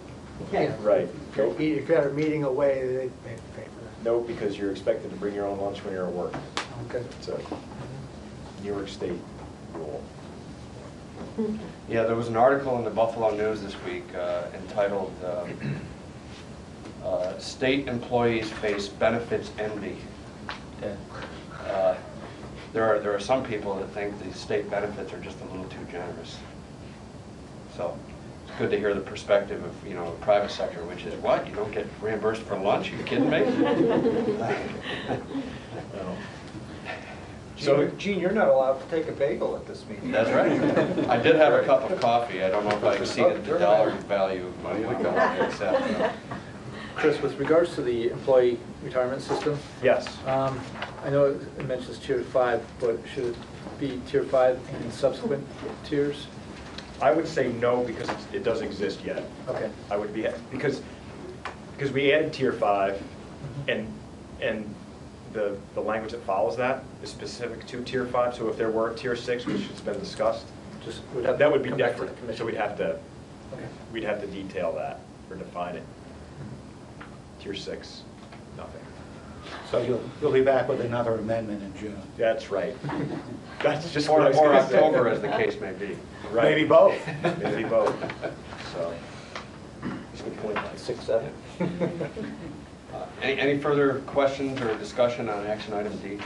Right. if you had a meeting away, they pay for that. No, because you're expected to bring your own lunch when you're at work. Okay. It's a New York State rule. Yeah, there was an article in the Buffalo News this week entitled State Employees Face Benefits Envy. There are some people that think the state benefits are just a little too generous. So it's good to hear the perspective of, the private sector, which is, what, you don't get reimbursed for lunch? Are you kidding me? So, Gene, you're not allowed to take a bagel at this meeting. That's right. I did have a cup of coffee. I don't know if I exceeded the dollar value of my coffee, except. Chris, with regards to the employee retirement system, Yes. I know it mentions Tier 5, but should it be Tier 5 and subsequent tiers? I would say no, because it doesn't exist yet. Okay. I would be, because we added Tier 5, and the language that follows that is specific to Tier 5, so if there were Tier 6, which has been discussed, that would be different, so we'd have to detail that or define it. Tier 6, nothing. So you'll be back with another amendment in June. That's right. That's just Or what I was gonna say. October, as the case may be. Right. Maybe both. Maybe both. So, that's a good point. 6, 7. Any further questions or discussion on action item D?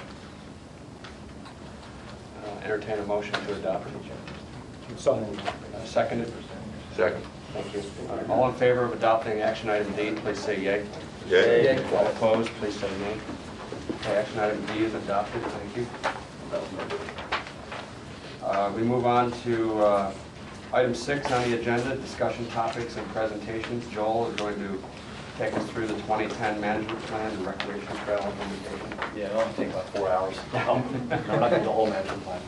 Entertain a motion to adopt. Seconded? Second. Thank you. All in favor of adopting action item D, please say yea. Yay? All opposed, please say nay. Okay, action item D is adopted. Thank you. We move on to item 6 on the agenda, discussion topics and presentations. Joel is going to take us through the 2010 management plan and recreation trail implementation. Yeah, it'll only take about 4 hours. No, we're not doing the whole management plan.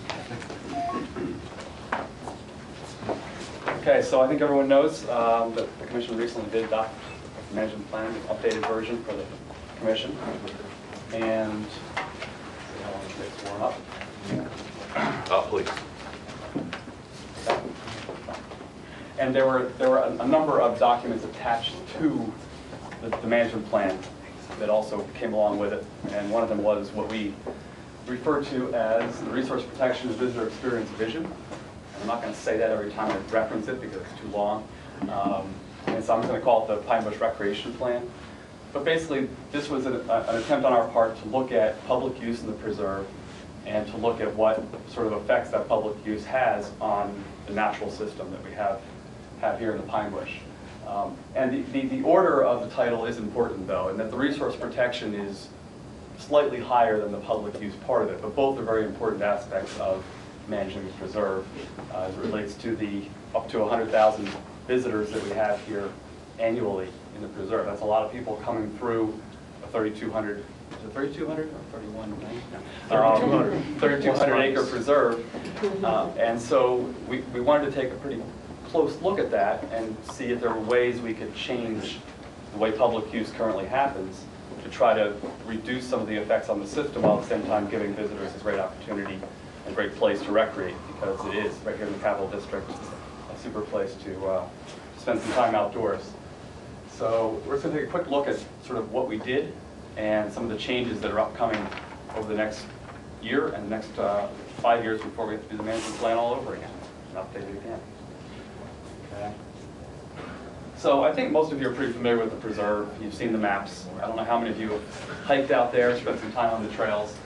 Okay, so I think everyone knows that the commission recently did adopt the management plan, an updated version for the commission. And see how long it takes to warm up. Please. And there were a number of documents attached to the management plan that also came along with it. And one of them was what we refer to as the Resource Protection and Visitor Experience Vision. I'm not going to say that every time I reference it because it's too long. And so I'm going to call it the Pine Bush Recreation Plan. But basically, this was an attempt on our part to look at public use in the preserve and to look at what sort of effects that public use has on the natural system that we have here in the Pine Bush. And the order of the title is important, though, in that the resource protection is slightly higher than the public use part of it, but both are very important aspects of managing the preserve as it relates to the up to 100,000 visitors that we have here annually in the preserve. That's a lot of people coming through a 3,200, is it 3,200 or 3,200 acre preserve. And so we wanted to take a pretty close look at that and see if there were ways we could change the way public use currently happens to try to reduce some of the effects on the system while at the same time giving visitors a great opportunity and a great place to recreate, because it is right here in the Capital District, a super place to spend some time outdoors. So we're just going to take a quick look at sort of what we did and some of the changes that are upcoming over the next year and the next 5 years before we have to do the management plan all over again and update it again. Okay. So I think most of you are pretty familiar with the preserve. You've seen the maps. I don't know how many of you have hiked out there, spent some time on the trails.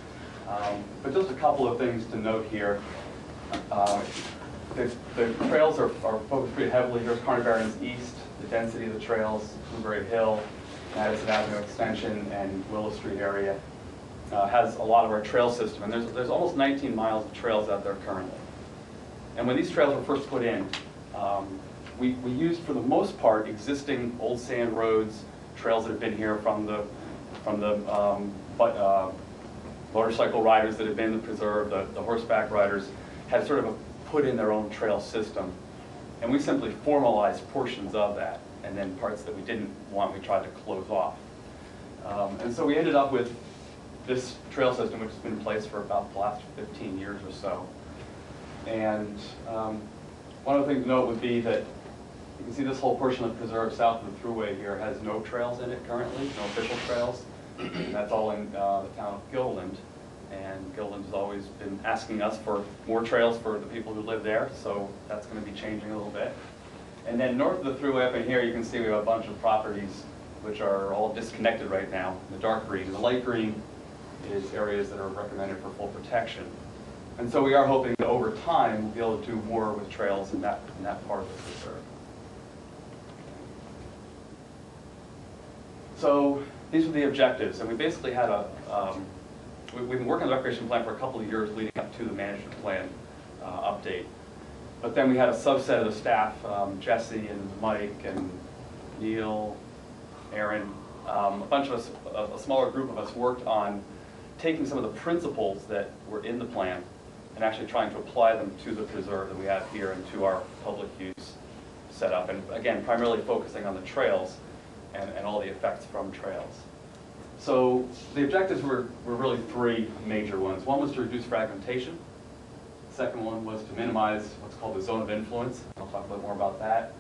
But just a couple of things to note here. The trails are focused pretty heavily. Here's Carnarvon's East, the density of the trails, Blueberry Hill, Madison Avenue Extension, and Willow Street area has a lot of our trail system. And there's almost 19 miles of trails out there currently. And when these trails were first put in, we used, for the most part, existing old sand roads, trails that have been here from the motorcycle riders that have been in the preserve, the horseback riders, had sort of put in their own trail system. And we simply formalized portions of that, and then parts that we didn't want, we tried to close off. And so we ended up with this trail system, which has been in place for about the last 15 years or so. And one other thing to note would be that you can see this whole portion of the preserve south of the thruway here has no trails in it currently, no official trails. And that's all in the town of Gilliland. And Gilliland has always been asking us for more trails for the people who live there, so that's going to be changing a little bit. And then north of the thruway up in here, you can see we have a bunch of properties which are all disconnected right now. The dark green, the light green is areas that are recommended for full protection. And so we are hoping that over time we'll be able to do more with trails in that part of the preserve. So these are the objectives, and we basically had we've been working on the recreation plan for a couple of years leading up to the management plan update. But then we had a subset of the staff, Jesse and Mike and Neil, Aaron, a bunch of us, a smaller group of us worked on taking some of the principles that were in the plan and actually trying to apply them to the preserve that we have here and to our public use setup. And again, primarily focusing on the trails and all the effects from trails. So the objectives were really three major ones. One was to reduce fragmentation. The second one was to minimize what's called the zone of influence. I'll talk a little more about that.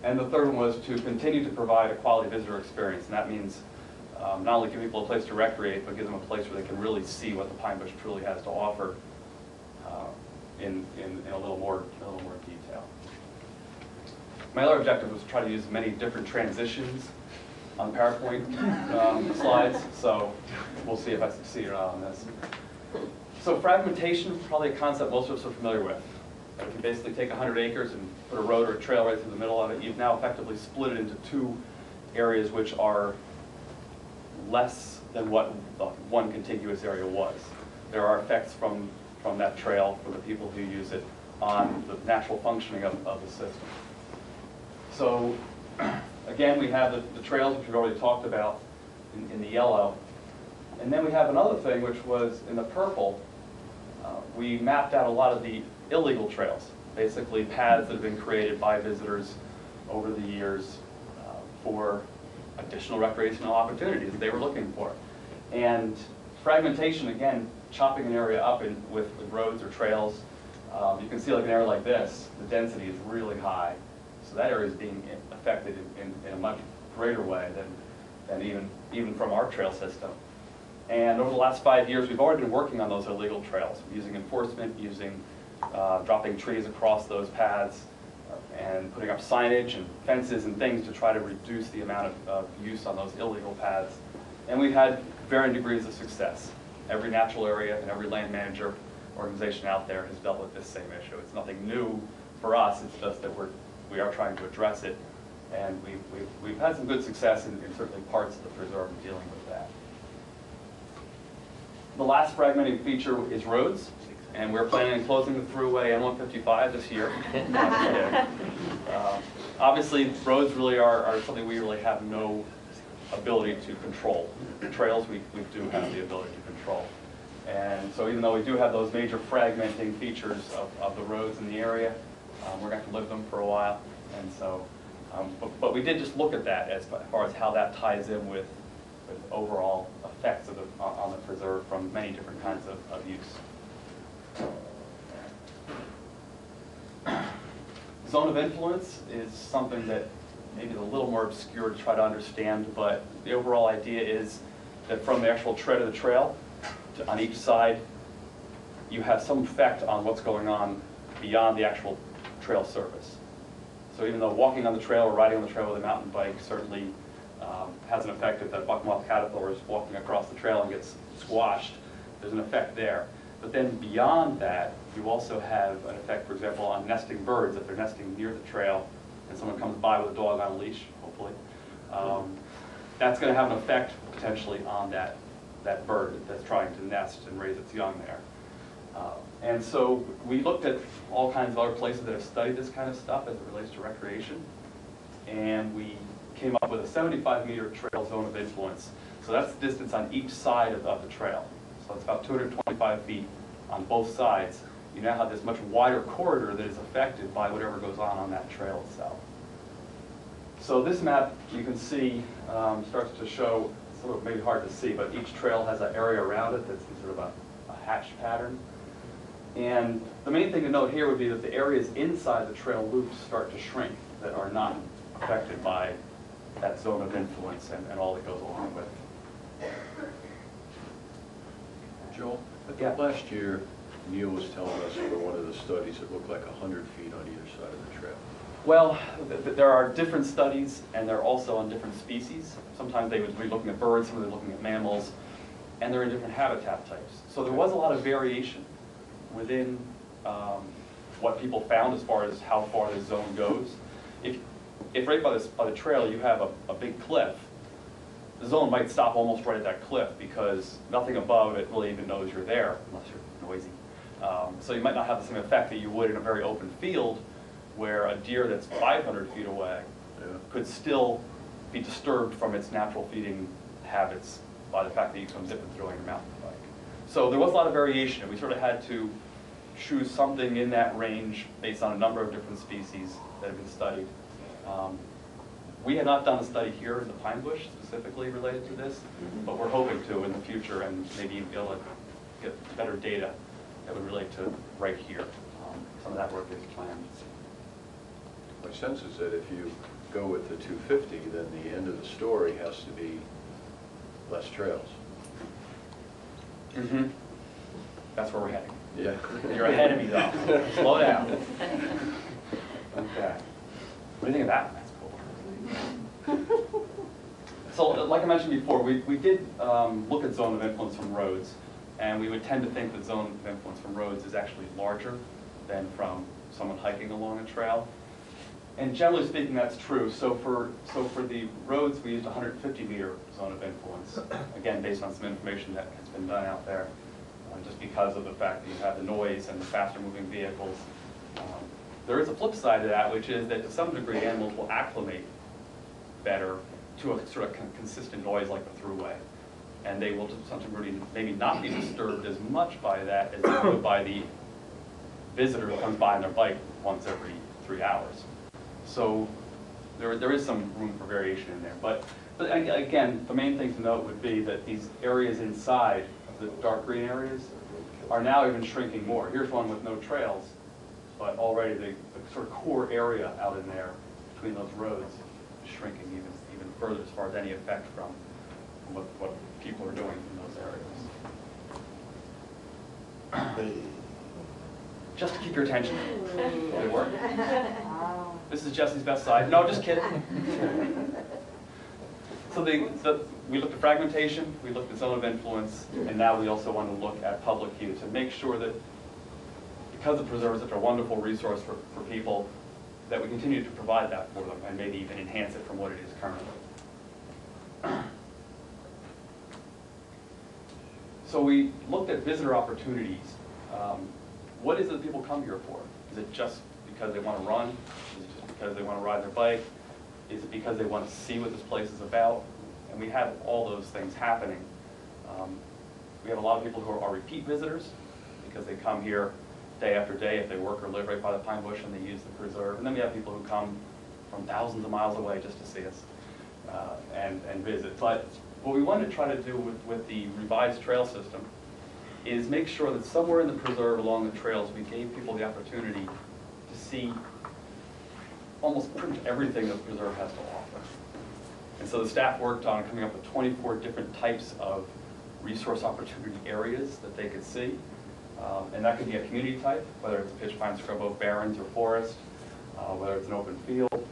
And the third one was to continue to provide a quality visitor experience. And that means not only give people a place to recreate, but give them a place where they can really see what the Pine Bush truly has to offer in a little more detail. My other objective was to try to use many different transitions on the PowerPoint slides, so we'll see if I succeed or not on this. So fragmentation is probably a concept most of us are familiar with. If you basically take 100 acres and put a road or a trail right through the middle of it, you've now effectively split it into two areas which are less than what one contiguous area was. There are effects from that trail for the people who use it on the natural functioning of the system. So again, we have the trails, which we've already talked about in the yellow. And then we have another thing, which was in the purple. We mapped out a lot of the illegal trails. basically paths that have been created by visitors over the years for additional recreational opportunities that they were looking for. And fragmentation, again, chopping an area up with roads or trails, you can see like an area like this, the density is really high. So that area is being affected in a much greater way than even from our trail system. And over the last 5 years, we've already been working on those illegal trails, using enforcement, using dropping trees across those paths, and putting up signage and fences and things to try to reduce the amount of use on those illegal paths. And we've had varying degrees of success. Every natural area and every land manager organization out there has dealt with this same issue. It's nothing new for us, it's just that we are trying to address it. And we've had some good success in certainly parts of the preserve in dealing with that. The last fragmenting feature is roads, and we're planning on closing the thruway N155 this year. Obviously, roads really are something we really have no ability to control. The trails we do have the ability to control. And so even though we do have those major fragmenting features of the roads in the area, we're going to have to live them for a while. And so, but we did just look at that as far as how that ties in with overall effects on the preserve from many different kinds of use. Zone of influence is something that maybe is a little more obscure to try to understand, but the overall idea is that from the actual tread of the trail on each side, you have some effect on what's going on beyond the actual trail surface. So even though walking on the trail or riding on the trail with a mountain bike certainly has an effect if that buckmoth caterpillar is walking across the trail and gets squashed, there's an effect there. But then beyond that, you also have an effect, for example, on nesting birds. If they're nesting near the trail and someone comes by with a dog on a leash, hopefully, that's going to have an effect potentially on that bird that's trying to nest and raise its young there. And so we looked at all kinds of other places that have studied this kind of stuff as it relates to recreation, and we came up with a 75-meter trail zone of influence. So that's the distance on each side of the trail. So it's about 225 feet on both sides. You now have this much wider corridor that is affected by whatever goes on that trail itself. So this map, you can see, starts to show, it's a little maybe hard to see, but each trail has an area around it that's sort of a hatch pattern. And the main thing to note here would be that the areas inside the trail loops start to shrink that are not affected by that zone of influence and all that goes along with it. Joel, I Yeah. thought last year Neil was telling us for one of the studies it looked like 100 feet on either side of the trail. Well, there are different studies, and they're also on different species. Sometimes they would be looking at birds, sometimes they're looking at mammals, and they're in different habitat types. So there was a lot of variation within what people found as far as how far the zone goes. If right by the trail you have a big cliff, the zone might stop almost right at that cliff because nothing above it really even knows you're there unless you're noisy. So you might not have the same effect that you would in a very open field where a deer that's 500 feet away could still be disturbed from its natural feeding habits by the fact that you come zipping through on your mountain bike. So there was a lot of variation, and we sort of had to choose something in that range based on a number of different species that have been studied. We had not done a study here in the Pine Bush specifically related to this, but we're hoping to in the future and maybe be able to get better data that would relate to right here. Some of that work is planned. My sense is that if you go with the 250, then the end of the story has to be less trails. Mm-hmm. That's where we're heading. Yeah. You're ahead of me though. Slow down. Okay. What do you think of that? That's cool. So like I mentioned before, we did look at zone of influence from roads, and we would tend to think that zone of influence from roads is actually larger than from someone hiking along a trail. And generally speaking, that's true. So for the roads, we used a 150-meter zone of influence, again, based on some information that has been done out there, just because of the fact that you have the noise and the faster-moving vehicles. There is a flip side to that, which is that to some degree, animals will acclimate better to a sort of consistent noise like the thruway. And they will, to some degree, maybe not be disturbed as much by that as they would by the visitor who comes by on their bike once every 3 hours. So there is some room for variation in there. But again, the main thing to note would be that these areas inside of the dark green areas are now even shrinking more. Here's one with no trails, but already the sort of core area out in there between those roads is shrinking even further as far as any effect from what people are doing in those areas. Just to keep your attention. Will it work? This is Jesse's best side. No, just kidding. So we looked at fragmentation, we looked at zone of influence, and now we also want to look at public use and make sure that because the preserve is such a wonderful resource for people, that we continue to provide that for them and maybe even enhance it from what it is currently. So we looked at visitor opportunities. What is it that people come here for? Is it just because they want to run? Is it just because they want to ride their bike? Is it because they want to see what this place is about? And we have all those things happening. We have a lot of people who are repeat visitors because they come here day after day if they work or live right by the pine bush and they use the preserve. And then we have people who come from thousands of miles away just to see us and visit. But what we wanted to try to do with the revised trail system is make sure that somewhere in the preserve along the trails we gave people the opportunity to see almost pretty much everything that the preserve has to offer. And so the staff worked on coming up with 24 different types of resource opportunity areas that they could see. And that could be a community type, whether it's pitch pine, scrub oak, barrens, or forest, whether it's an open field.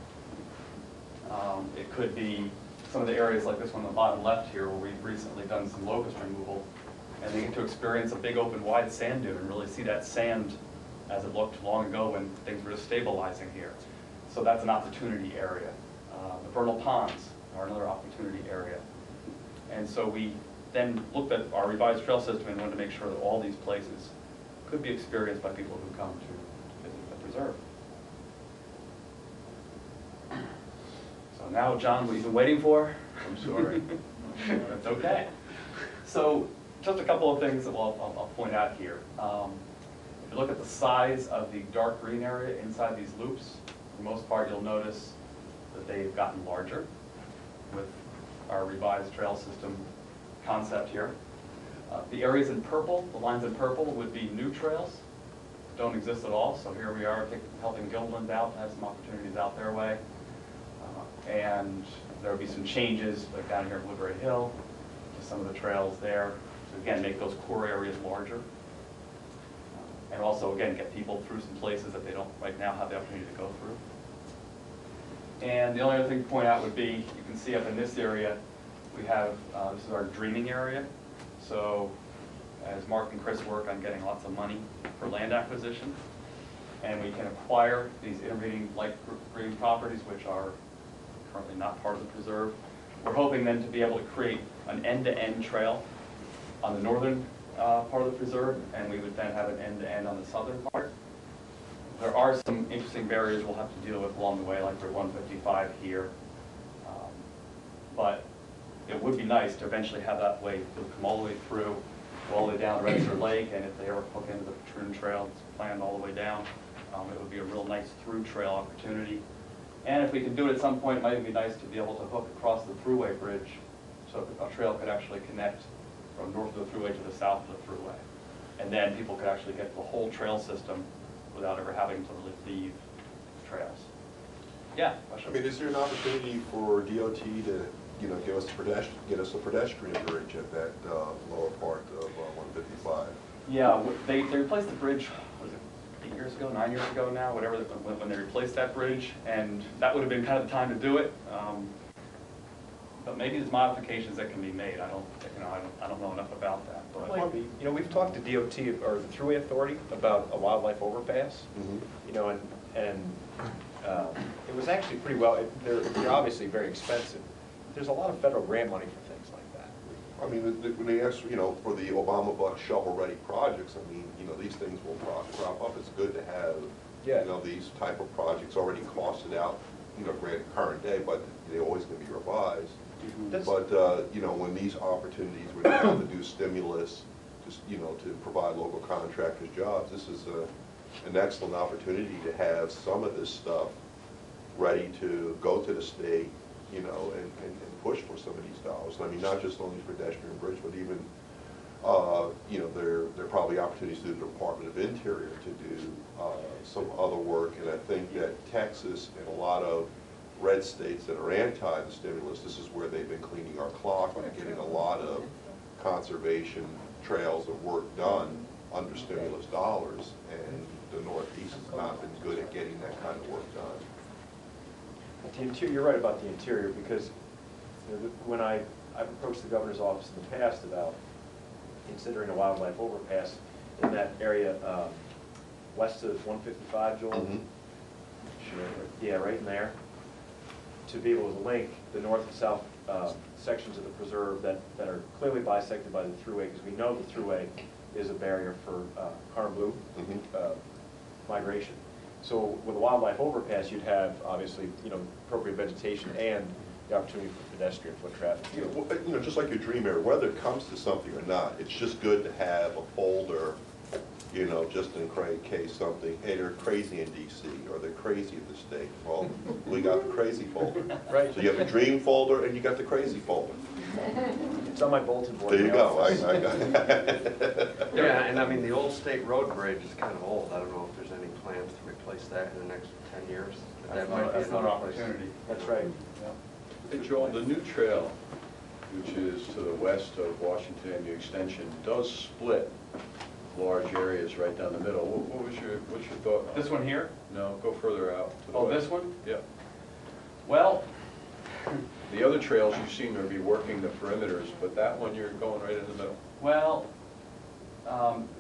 It could be some of the areas like this one on the bottom left here where we've recently done some locust removal. And they get to experience a big open wide sand dune and really see that sand as it looked long ago when things were just stabilizing here. So that's an opportunity area. The vernal ponds are another opportunity area. And so we then looked at our revised trail system and wanted to make sure that all these places could be experienced by people who come to visit the preserve. So now, John, what you've been waiting for? I'm sorry. That's okay. So just a couple of things that I'll point out here. If you look at the size of the dark green area inside these loops, for the most part you'll notice that they've gotten larger with our revised trail system concept here. The areas in purple, the lines in purple, would be new trails that don't exist at all. So here we are helping Gilliland out, have some opportunities out their way. And there will be some changes, like down here at Woodbury Hill, to some of the trails there. To again, make those core areas larger. And also, again, get people through some places that they don't right now have the opportunity to go through. And the only other thing to point out would be, you can see up in this area, we have, this is our dreaming area. So as Mark and Chris work on getting lots of money for land acquisition, and we can acquire these intervening light green properties, which are currently not part of the preserve, we're hoping then to be able to create an end-to-end trail on the northern part of the preserve, and we would then have an end-to-end on the southern part. There are some interesting barriers we'll have to deal with along the way, like Route 155 here. But it would be nice to eventually have that way, come all the way through, go all the way down to Register Lake, and if they ever hook into the Patroon Trail, it's planned all the way down. It would be a real nice through trail opportunity. And if we could do it at some point, it might be nice to be able to hook across the thruway bridge so a trail could actually connect from north of the thruway to the south of the thruway. And then people could actually get the whole trail system without ever having to really leave trails. Yeah, question? I mean, is there an opportunity for DOT to, give us a pedestrian bridge at that lower part of 155? Yeah, they replaced the bridge, was it 8 years ago, 9 years ago now, whatever, when they replaced that bridge, and that would have been kind of the time to do it. But maybe there's modifications that can be made. I don't know enough about that. But we've talked to DOT or the Thruway Authority about a wildlife overpass. And it was actually pretty well. They're obviously very expensive. There's a lot of federal grant money for things like that. I mean, when they ask, for the Obama Buck shovel-ready projects, I mean, these things will crop up. It's good to have, these type of projects already costed out, granted current day, but they're always going to be revised. But, when these opportunities were to do stimulus, just, to provide local contractors jobs, this is an excellent opportunity to have some of this stuff ready to go to the state, you know, and push for some of these dollars. I mean, not just only for pedestrian bridge, but even, you know, there are probably opportunities through the Department of Interior to do some other work. And I think that Texas and a lot of red states that are anti the stimulus, this is where they've been cleaning our clock and getting a lot of conservation trails of work done under stimulus dollars. And the Northeast has not been good at getting that kind of work done. The interior, you're right about the interior, because you know, when I've approached the governor's office in the past about considering a wildlife overpass in that area west of 155, Joel. Mm-hmm. Sure. Yeah, right in there. To be able to link the north and south sections of the preserve that are clearly bisected by the thruway, because we know the thruway is a barrier for caribou migration. So with a wildlife overpass, you'd have obviously, you know, appropriate vegetation and the opportunity for pedestrian foot traffic. You know, just like your dream area, whether it comes to something or not, it's just good to have a folder, you know, just in case something, hey, they're crazy in DC, or they're crazy in the state. Well, we got the crazy folder. Right. So you have the dream folder and you got the crazy folder. It's on my bulletin board. There you go. I got it. Yeah, and I mean, the old state road bridge is kind of old. I don't know if there's any plans to replace that in the next 10 years. That's might be another another place. opportunity. That's right. Hey, Joel, the new trail, which is to the west of Washington, the extension, does split large areas right down the middle. What's your thought on This it? one here? No, go further out to the Oh, west. this one? Yep. Well, The other trails, you seem to be working the perimeters, but that one, you're going right in the middle. well,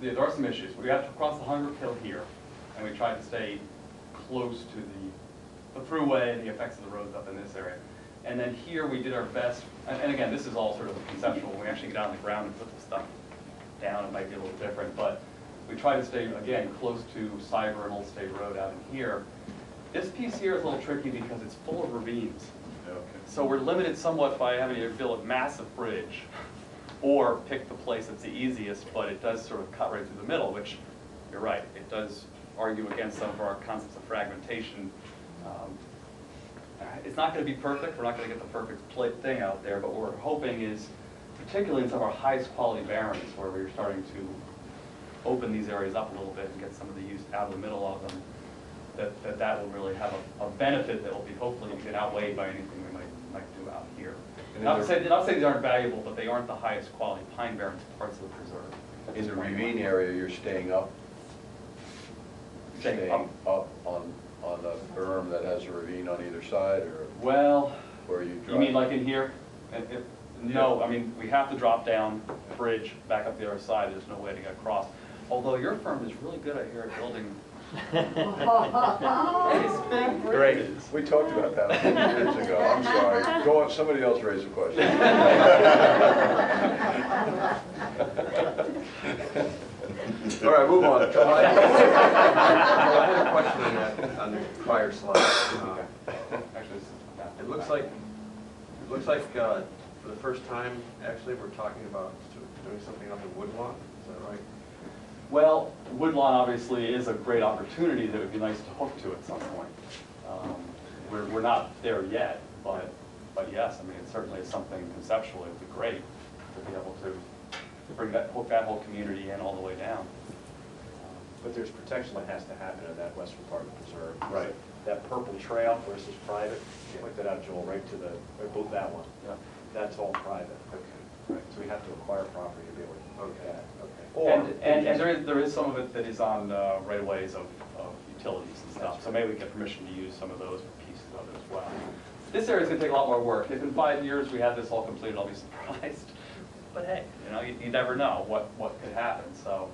there are some issues. We have to cross the Hunger Hill here, and we tried to stay close to the thruway and the effects of the roads up in this area. And then here we did our best, and again, this is all sort of conceptual. When we actually get out on the ground and put the stuff down, it might be a little different, but we try to stay, again, close to Cyber and Old State Road out in here. This piece here is a little tricky because it's full of ravines. Okay. So we're limited somewhat by having to build a massive bridge or pick the place that's the easiest, but it does sort of cut right through the middle, which, you're right, it does argue against some of our concepts of fragmentation. It's not going to be perfect. We're not going to get the perfect thing out there, but what we're hoping is, particularly in some of our highest quality barrens, where we're starting to open these areas up a little bit and get some of the use out of the middle of them, that will really have a benefit that will be hopefully get outweighed by anything we might do out here. Not to say these aren't valuable, but they aren't the highest quality pine barrens parts of the preserve. In the ravine area, you're staying up? Staying up on the berm that has a ravine on either side, or Well, where you drive? you mean like in here? No, I mean, we have to drop down, bridge, back up the other side. There's no way to get across. Although your firm is really good, I hear, at building nice big bridges. We talked about that a few years ago. I'm sorry. Go on, somebody else raise a question. All right, move on. I had a question on that, on the prior slide. Actually, It looks like for the first time, actually, we're talking about doing something up in Woodlawn. Is that right? well, Woodlawn obviously is a great opportunity that would be nice to hook to at some point. We're not there yet, but yes, I mean, it certainly is something conceptually. It would be great to be able to hook that whole community in all the way down. But there's protection that has to happen in that western part of the preserve. Right. That purple trail versus private, point that out, Joel, right to the, both that one. Yeah. That's all private. Okay. Right. So we have to acquire property to be able to look at. Okay. And there is some of it that is on right-of-ways of utilities and stuff. So maybe we get permission to use some of those pieces of it as well. This area is going to take a lot more work. If in 5 years we have this all completed, I'll be surprised. But hey, you know, you never know what could happen. So,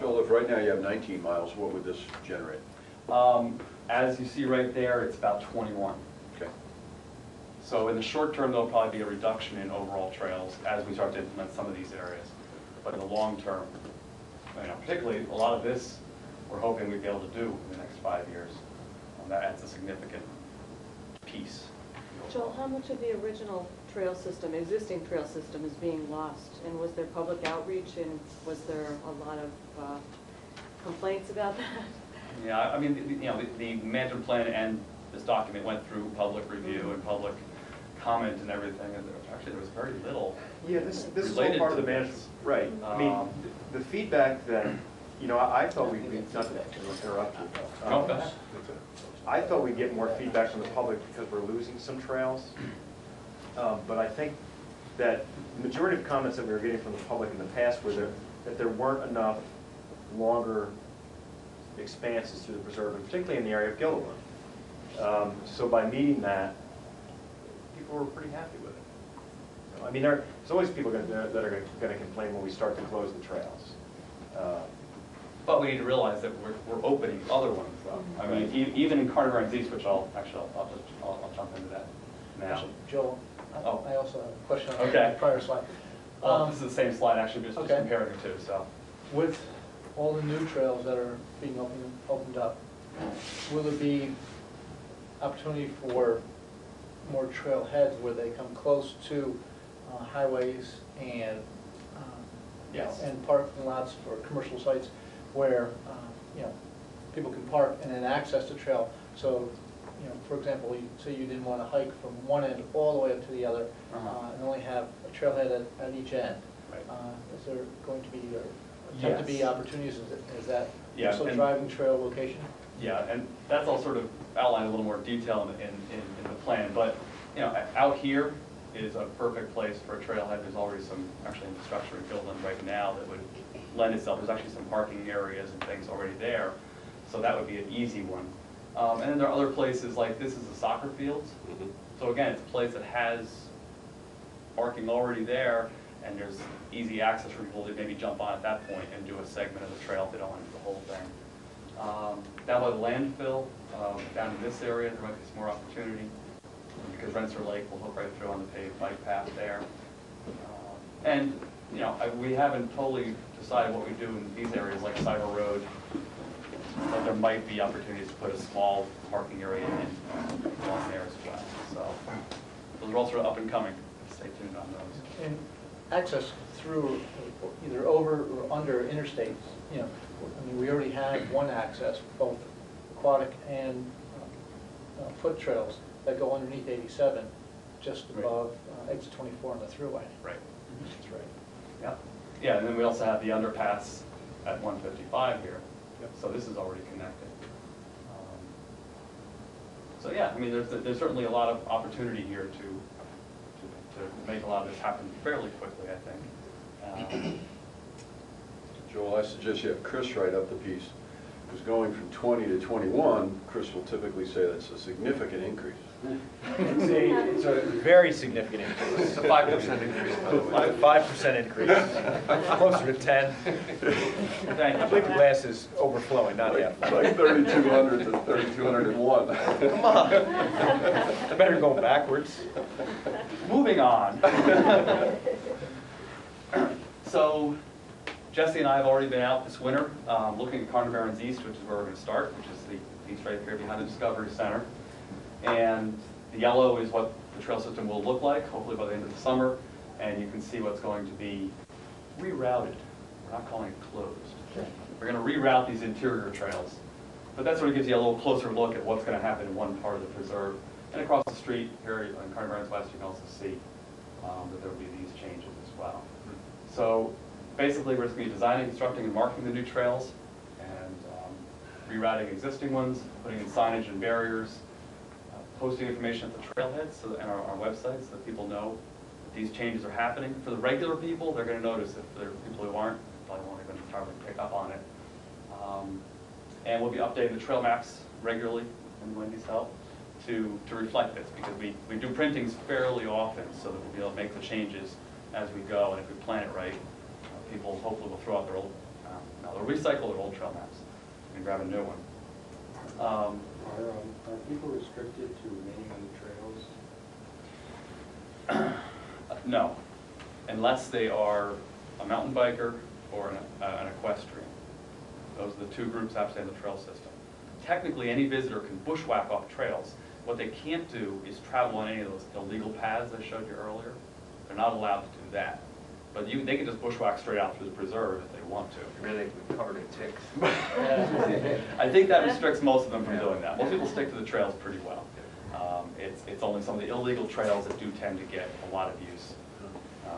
Joel, if right now you have 19 miles, what would this generate? as you see right there, it's about 21. Okay. So in the short term, there'll probably be a reduction in overall trails as we start to implement some of these areas. But in the long term, you know, particularly a lot of this, we're hoping we'd be able to do in the next 5 years. That adds a significant piece. Joel, how much of the original trail system, existing trail system, is being lost? And was there public outreach, and was there a lot of complaints about that? Yeah, I mean, the management plan and this document went through public review and public comment and everything, and there was very little. Yeah, this is all related part of to the management, this. right. I mean, the feedback that, I thought we'd, not to interrupt you. Go ahead. I thought we'd get more feedback from the public because we're losing some trails. But I think that the majority of comments that we were getting from the public in the past were that there weren't enough longer expanses through the preserve, and particularly in the area of Gilliland. So by meeting that, people were pretty happy with it. I mean, there's always people that are going to complain when we start to close the trails. But we need to realize that we're opening other ones, though. I mean, even in Carter East, which I'll jump into that now. Actually, Joel, Oh. I also have a question on Okay. the prior slide. Well, this is the same slide, actually, just Okay. comparing the two, so. With all the new trails that are being opened up, will there be opportunity for more trailheads where they come close to highways and Yes. and parking lots for commercial sites where people can park and then access the trail? So, for example, say you didn't want to hike from one end all the way up to the other and only have a trailhead at each end. Right. Is there going to be, or attempt to be Yes. opportunities? Is that Yeah, also and- driving trail location? Yeah, and that's all sort of outlined a little more detail in the plan. But, out here is a perfect place for a trailhead. There's already some actually infrastructure in Gilliland right now that would lend itself. There's actually some parking areas and things already there. So that would be an easy one. And then there are other places like this is the soccer fields. So again, it's a place that has parking already there, and there's easy access for people to maybe jump on at that point and do a segment of the trail if they don't want to do the whole thing. Down by the landfill, down in this area, there might be some more opportunity because Rensselaer Lake will hook right through on the paved bike path there. And, we haven't totally decided what we do in these areas like Cyber Road, but there might be opportunities to put a small parking area in along there as well. So those are all sort of up and coming. Stay tuned on those. And access through either over or under interstates, we already have one access, both aquatic and foot trails that go underneath 87, just above exit 24 on the thruway. Right. That's right. Yeah. Yeah, and then we also have the underpass at 155 here. So this is already connected. So yeah, I mean, there's certainly a lot of opportunity here to make a lot of this happen fairly quickly, I think. Joel, I suggest you have Chris write up the piece, because going from 20 to 21, Chris will typically say that's a significant increase. It's a very significant increase. It's a 5% increase, by the way. 5% increase, closer to 10. I believe the glass is overflowing, not half. Like 3,200 to 3,201. Come on. I better go backwards. Moving on. So Jesse and I have already been out this winter looking at Carter Barons East, which is where we're going to start, which is the piece right here behind the Discovery Center. And the yellow is what the trail system will look like, hopefully by the end of the summer. And you can see what's going to be rerouted. We're not calling it closed. We're going to reroute these interior trails. But that sort of gives you a little closer look at what's going to happen in one part of the preserve. And across the street here on Carter Barons West, you can also see that there will be these changes as well. So basically, we're just going to be designing, constructing, and marking the new trails, and rerouting existing ones, putting in signage and barriers, posting information at the trailheads and our website so that people know that these changes are happening. For the regular people, they're going to notice. If there are people who aren't, probably won't even entirely pick up on it. And we'll be updating the trail maps regularly, with Wendy's help, to reflect this, because we do printings fairly often so that we'll be able to make the changes as we go, and if we plan it right, people hopefully will throw out their old, they'll recycle their old trail maps and grab a new one. Are people restricted to remaining on the trails? No, unless they are a mountain biker or an equestrian. Those are the two groups actually in the trail system. Technically, any visitor can bushwhack off trails. What they can't do is travel on any of those illegal paths I showed you earlier. They're not allowed to do that. But they can just bushwhack straight out through the preserve if they want to. Really, we covered in ticks. I think that restricts most of them from doing that. Most people stick to the trails pretty well. It's only some of the illegal trails that do tend to get a lot of use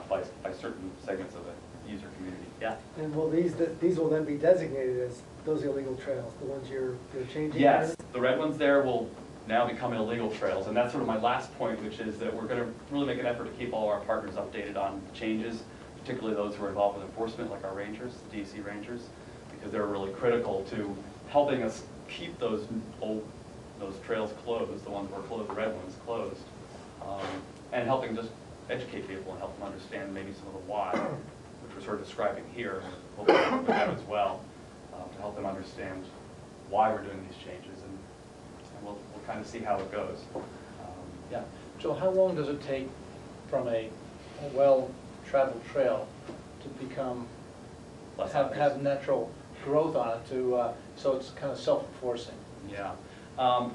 by certain segments of the user community. Yeah? And will these will then be designated as those illegal trails, the ones you're changing? Yes, the red ones there will now become illegal trails, and that's sort of my last point, which is that we're going to really make an effort to keep all our partners updated on changes, particularly those who are involved with enforcement, like our rangers, the DEC rangers, because they're really critical to helping us keep those trails closed, the ones who are closed, the red ones closed, and helping just educate people and help them understand maybe some of the why, which we're sort of describing here, hopefully with that as well, to help them understand why we're doing these changes, and we'll kind of see how it goes. Yeah. Joe, how long does it take from a well-traveled trail to become, have natural growth on it to, so it's kind of self-enforcing? Yeah.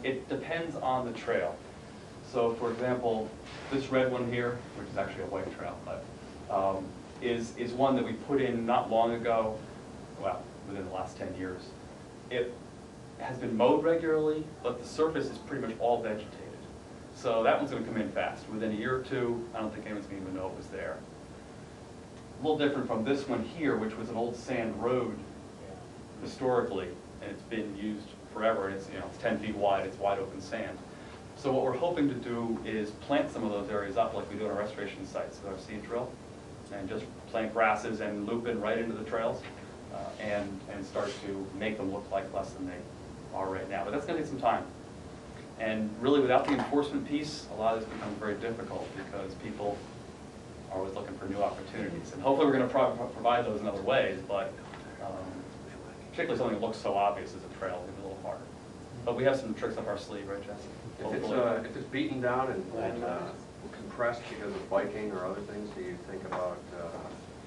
It depends on the trail. So for example, this red one here, which is actually a white trail, but is one that we put in not long ago, well, within the last 10 years. It has been mowed regularly, but the surface is pretty much all vegetated. So that one's going to come in fast. Within a year or two, I don't think anyone's going to even know it was there. A little different from this one here, which was an old sand road historically, and it's been used forever, and it's 10 feet wide, it's wide open sand. So what we're hoping to do is plant some of those areas up like we do on our restoration sites with our seed drill, and just plant grasses and loop in right into the trails, and start to make them look like less than they are right now. But that's going to take some time. And really without the enforcement piece, a lot of this becomes very difficult because people are always looking for new opportunities. And hopefully we're going to provide those in other ways, but particularly something that looks so obvious as a trail is a little harder. But we have some tricks up our sleeve, right, Jesse? If it's beaten down and compressed because of biking or other things, do you think about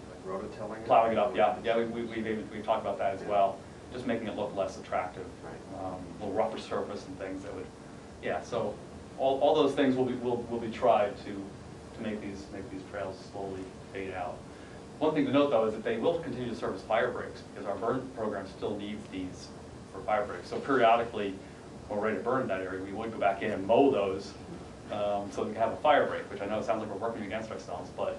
like rototilling? Plowing it up, yeah. Yeah, we've talked about that as well. Just making it look less attractive. A little rougher surface and things that would, yeah. So all those things will be tried to make these trails slowly fade out. One thing to note though is that they will continue to serve as fire breaks because our burn program still needs these for fire breaks. So periodically, when we're ready to burn that area, we would go back in and mow those so we can have a fire break, which I know sounds like we're working against ourselves, but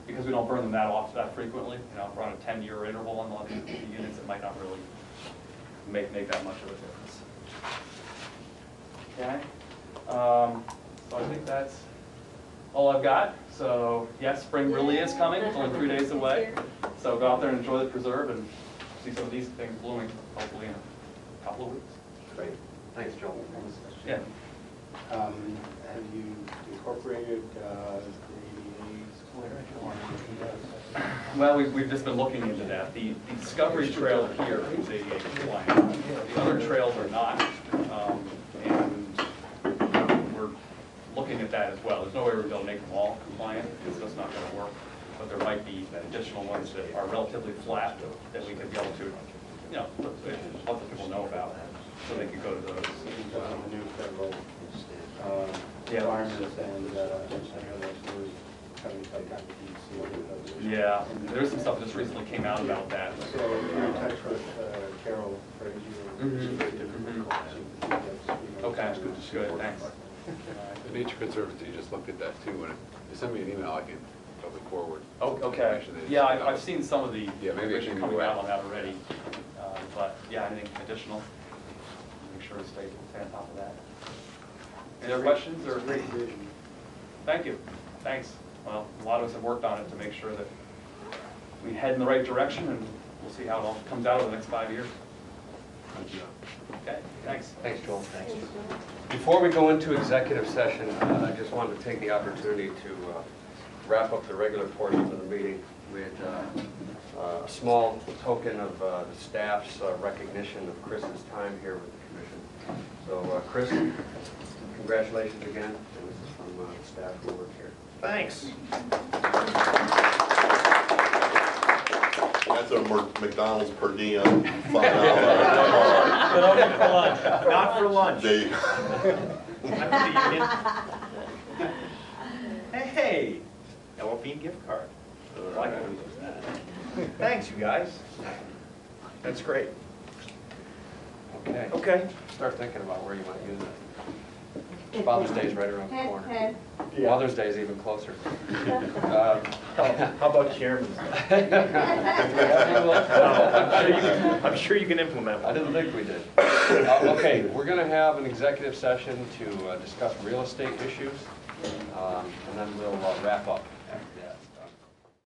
because we don't burn them that frequently, if we're on a 10-year interval on a lot of these units, it might not really make that much of a difference. Okay. So I think that's all I've got. So yes, spring really is coming. It's only 3 days away. So go out there and enjoy the preserve and see some of these things blooming, hopefully in a couple of weeks. Great. Thanks, Joel. Yeah. Have you incorporated the Well, we've just been looking into that. The Discovery Trail here is ADA compliant. The other trails are not, and we're looking at that as well. There's no way we're going to make them all compliant. It's just not going to work. But there might be additional ones that are relatively flat that we could be able to, let people know about, so they could go to those. The new federal environment and having contact with DEC. Yeah, there's some stuff that just recently came out about that. So you're in touch with Carol Frazier. Okay, that's good, thanks. The Nature Conservancy just looked at that too. When you send me an email, I can go forward. Oh, okay. Yeah, I've seen some of the information coming out on that already. But yeah, anything additional? Make sure to stay on top of that. Any other questions? Or Great vision. Thank you. Thanks. Well, a lot of us have worked on it to make sure that we head in the right direction, and we'll see how it all comes out over the next 5 years. Okay, thanks. Thanks, Joel. Thanks. Before we go into executive session, I just wanted to take the opportunity to wrap up the regular portions of the meeting with a small token of the staff's recognition of Chris's time here with the commission. So, Chris, congratulations again, and this is from the staff who work here. Thanks. That's a McDonald's per diem, $5. But only for lunch. Not for lunch. They- I'm the union. Hey, LFE gift card. Well, I can use that. Thanks, you guys. That's great. Okay. Okay. Start thinking about where you might use it. Father's Day's right around the corner. Yeah. Mother's Day's even closer. How about Chairman's Day? I'm sure you can implement I one. didn't think we did. Okay, we're going to have an executive session to discuss real estate issues, and then we'll wrap up.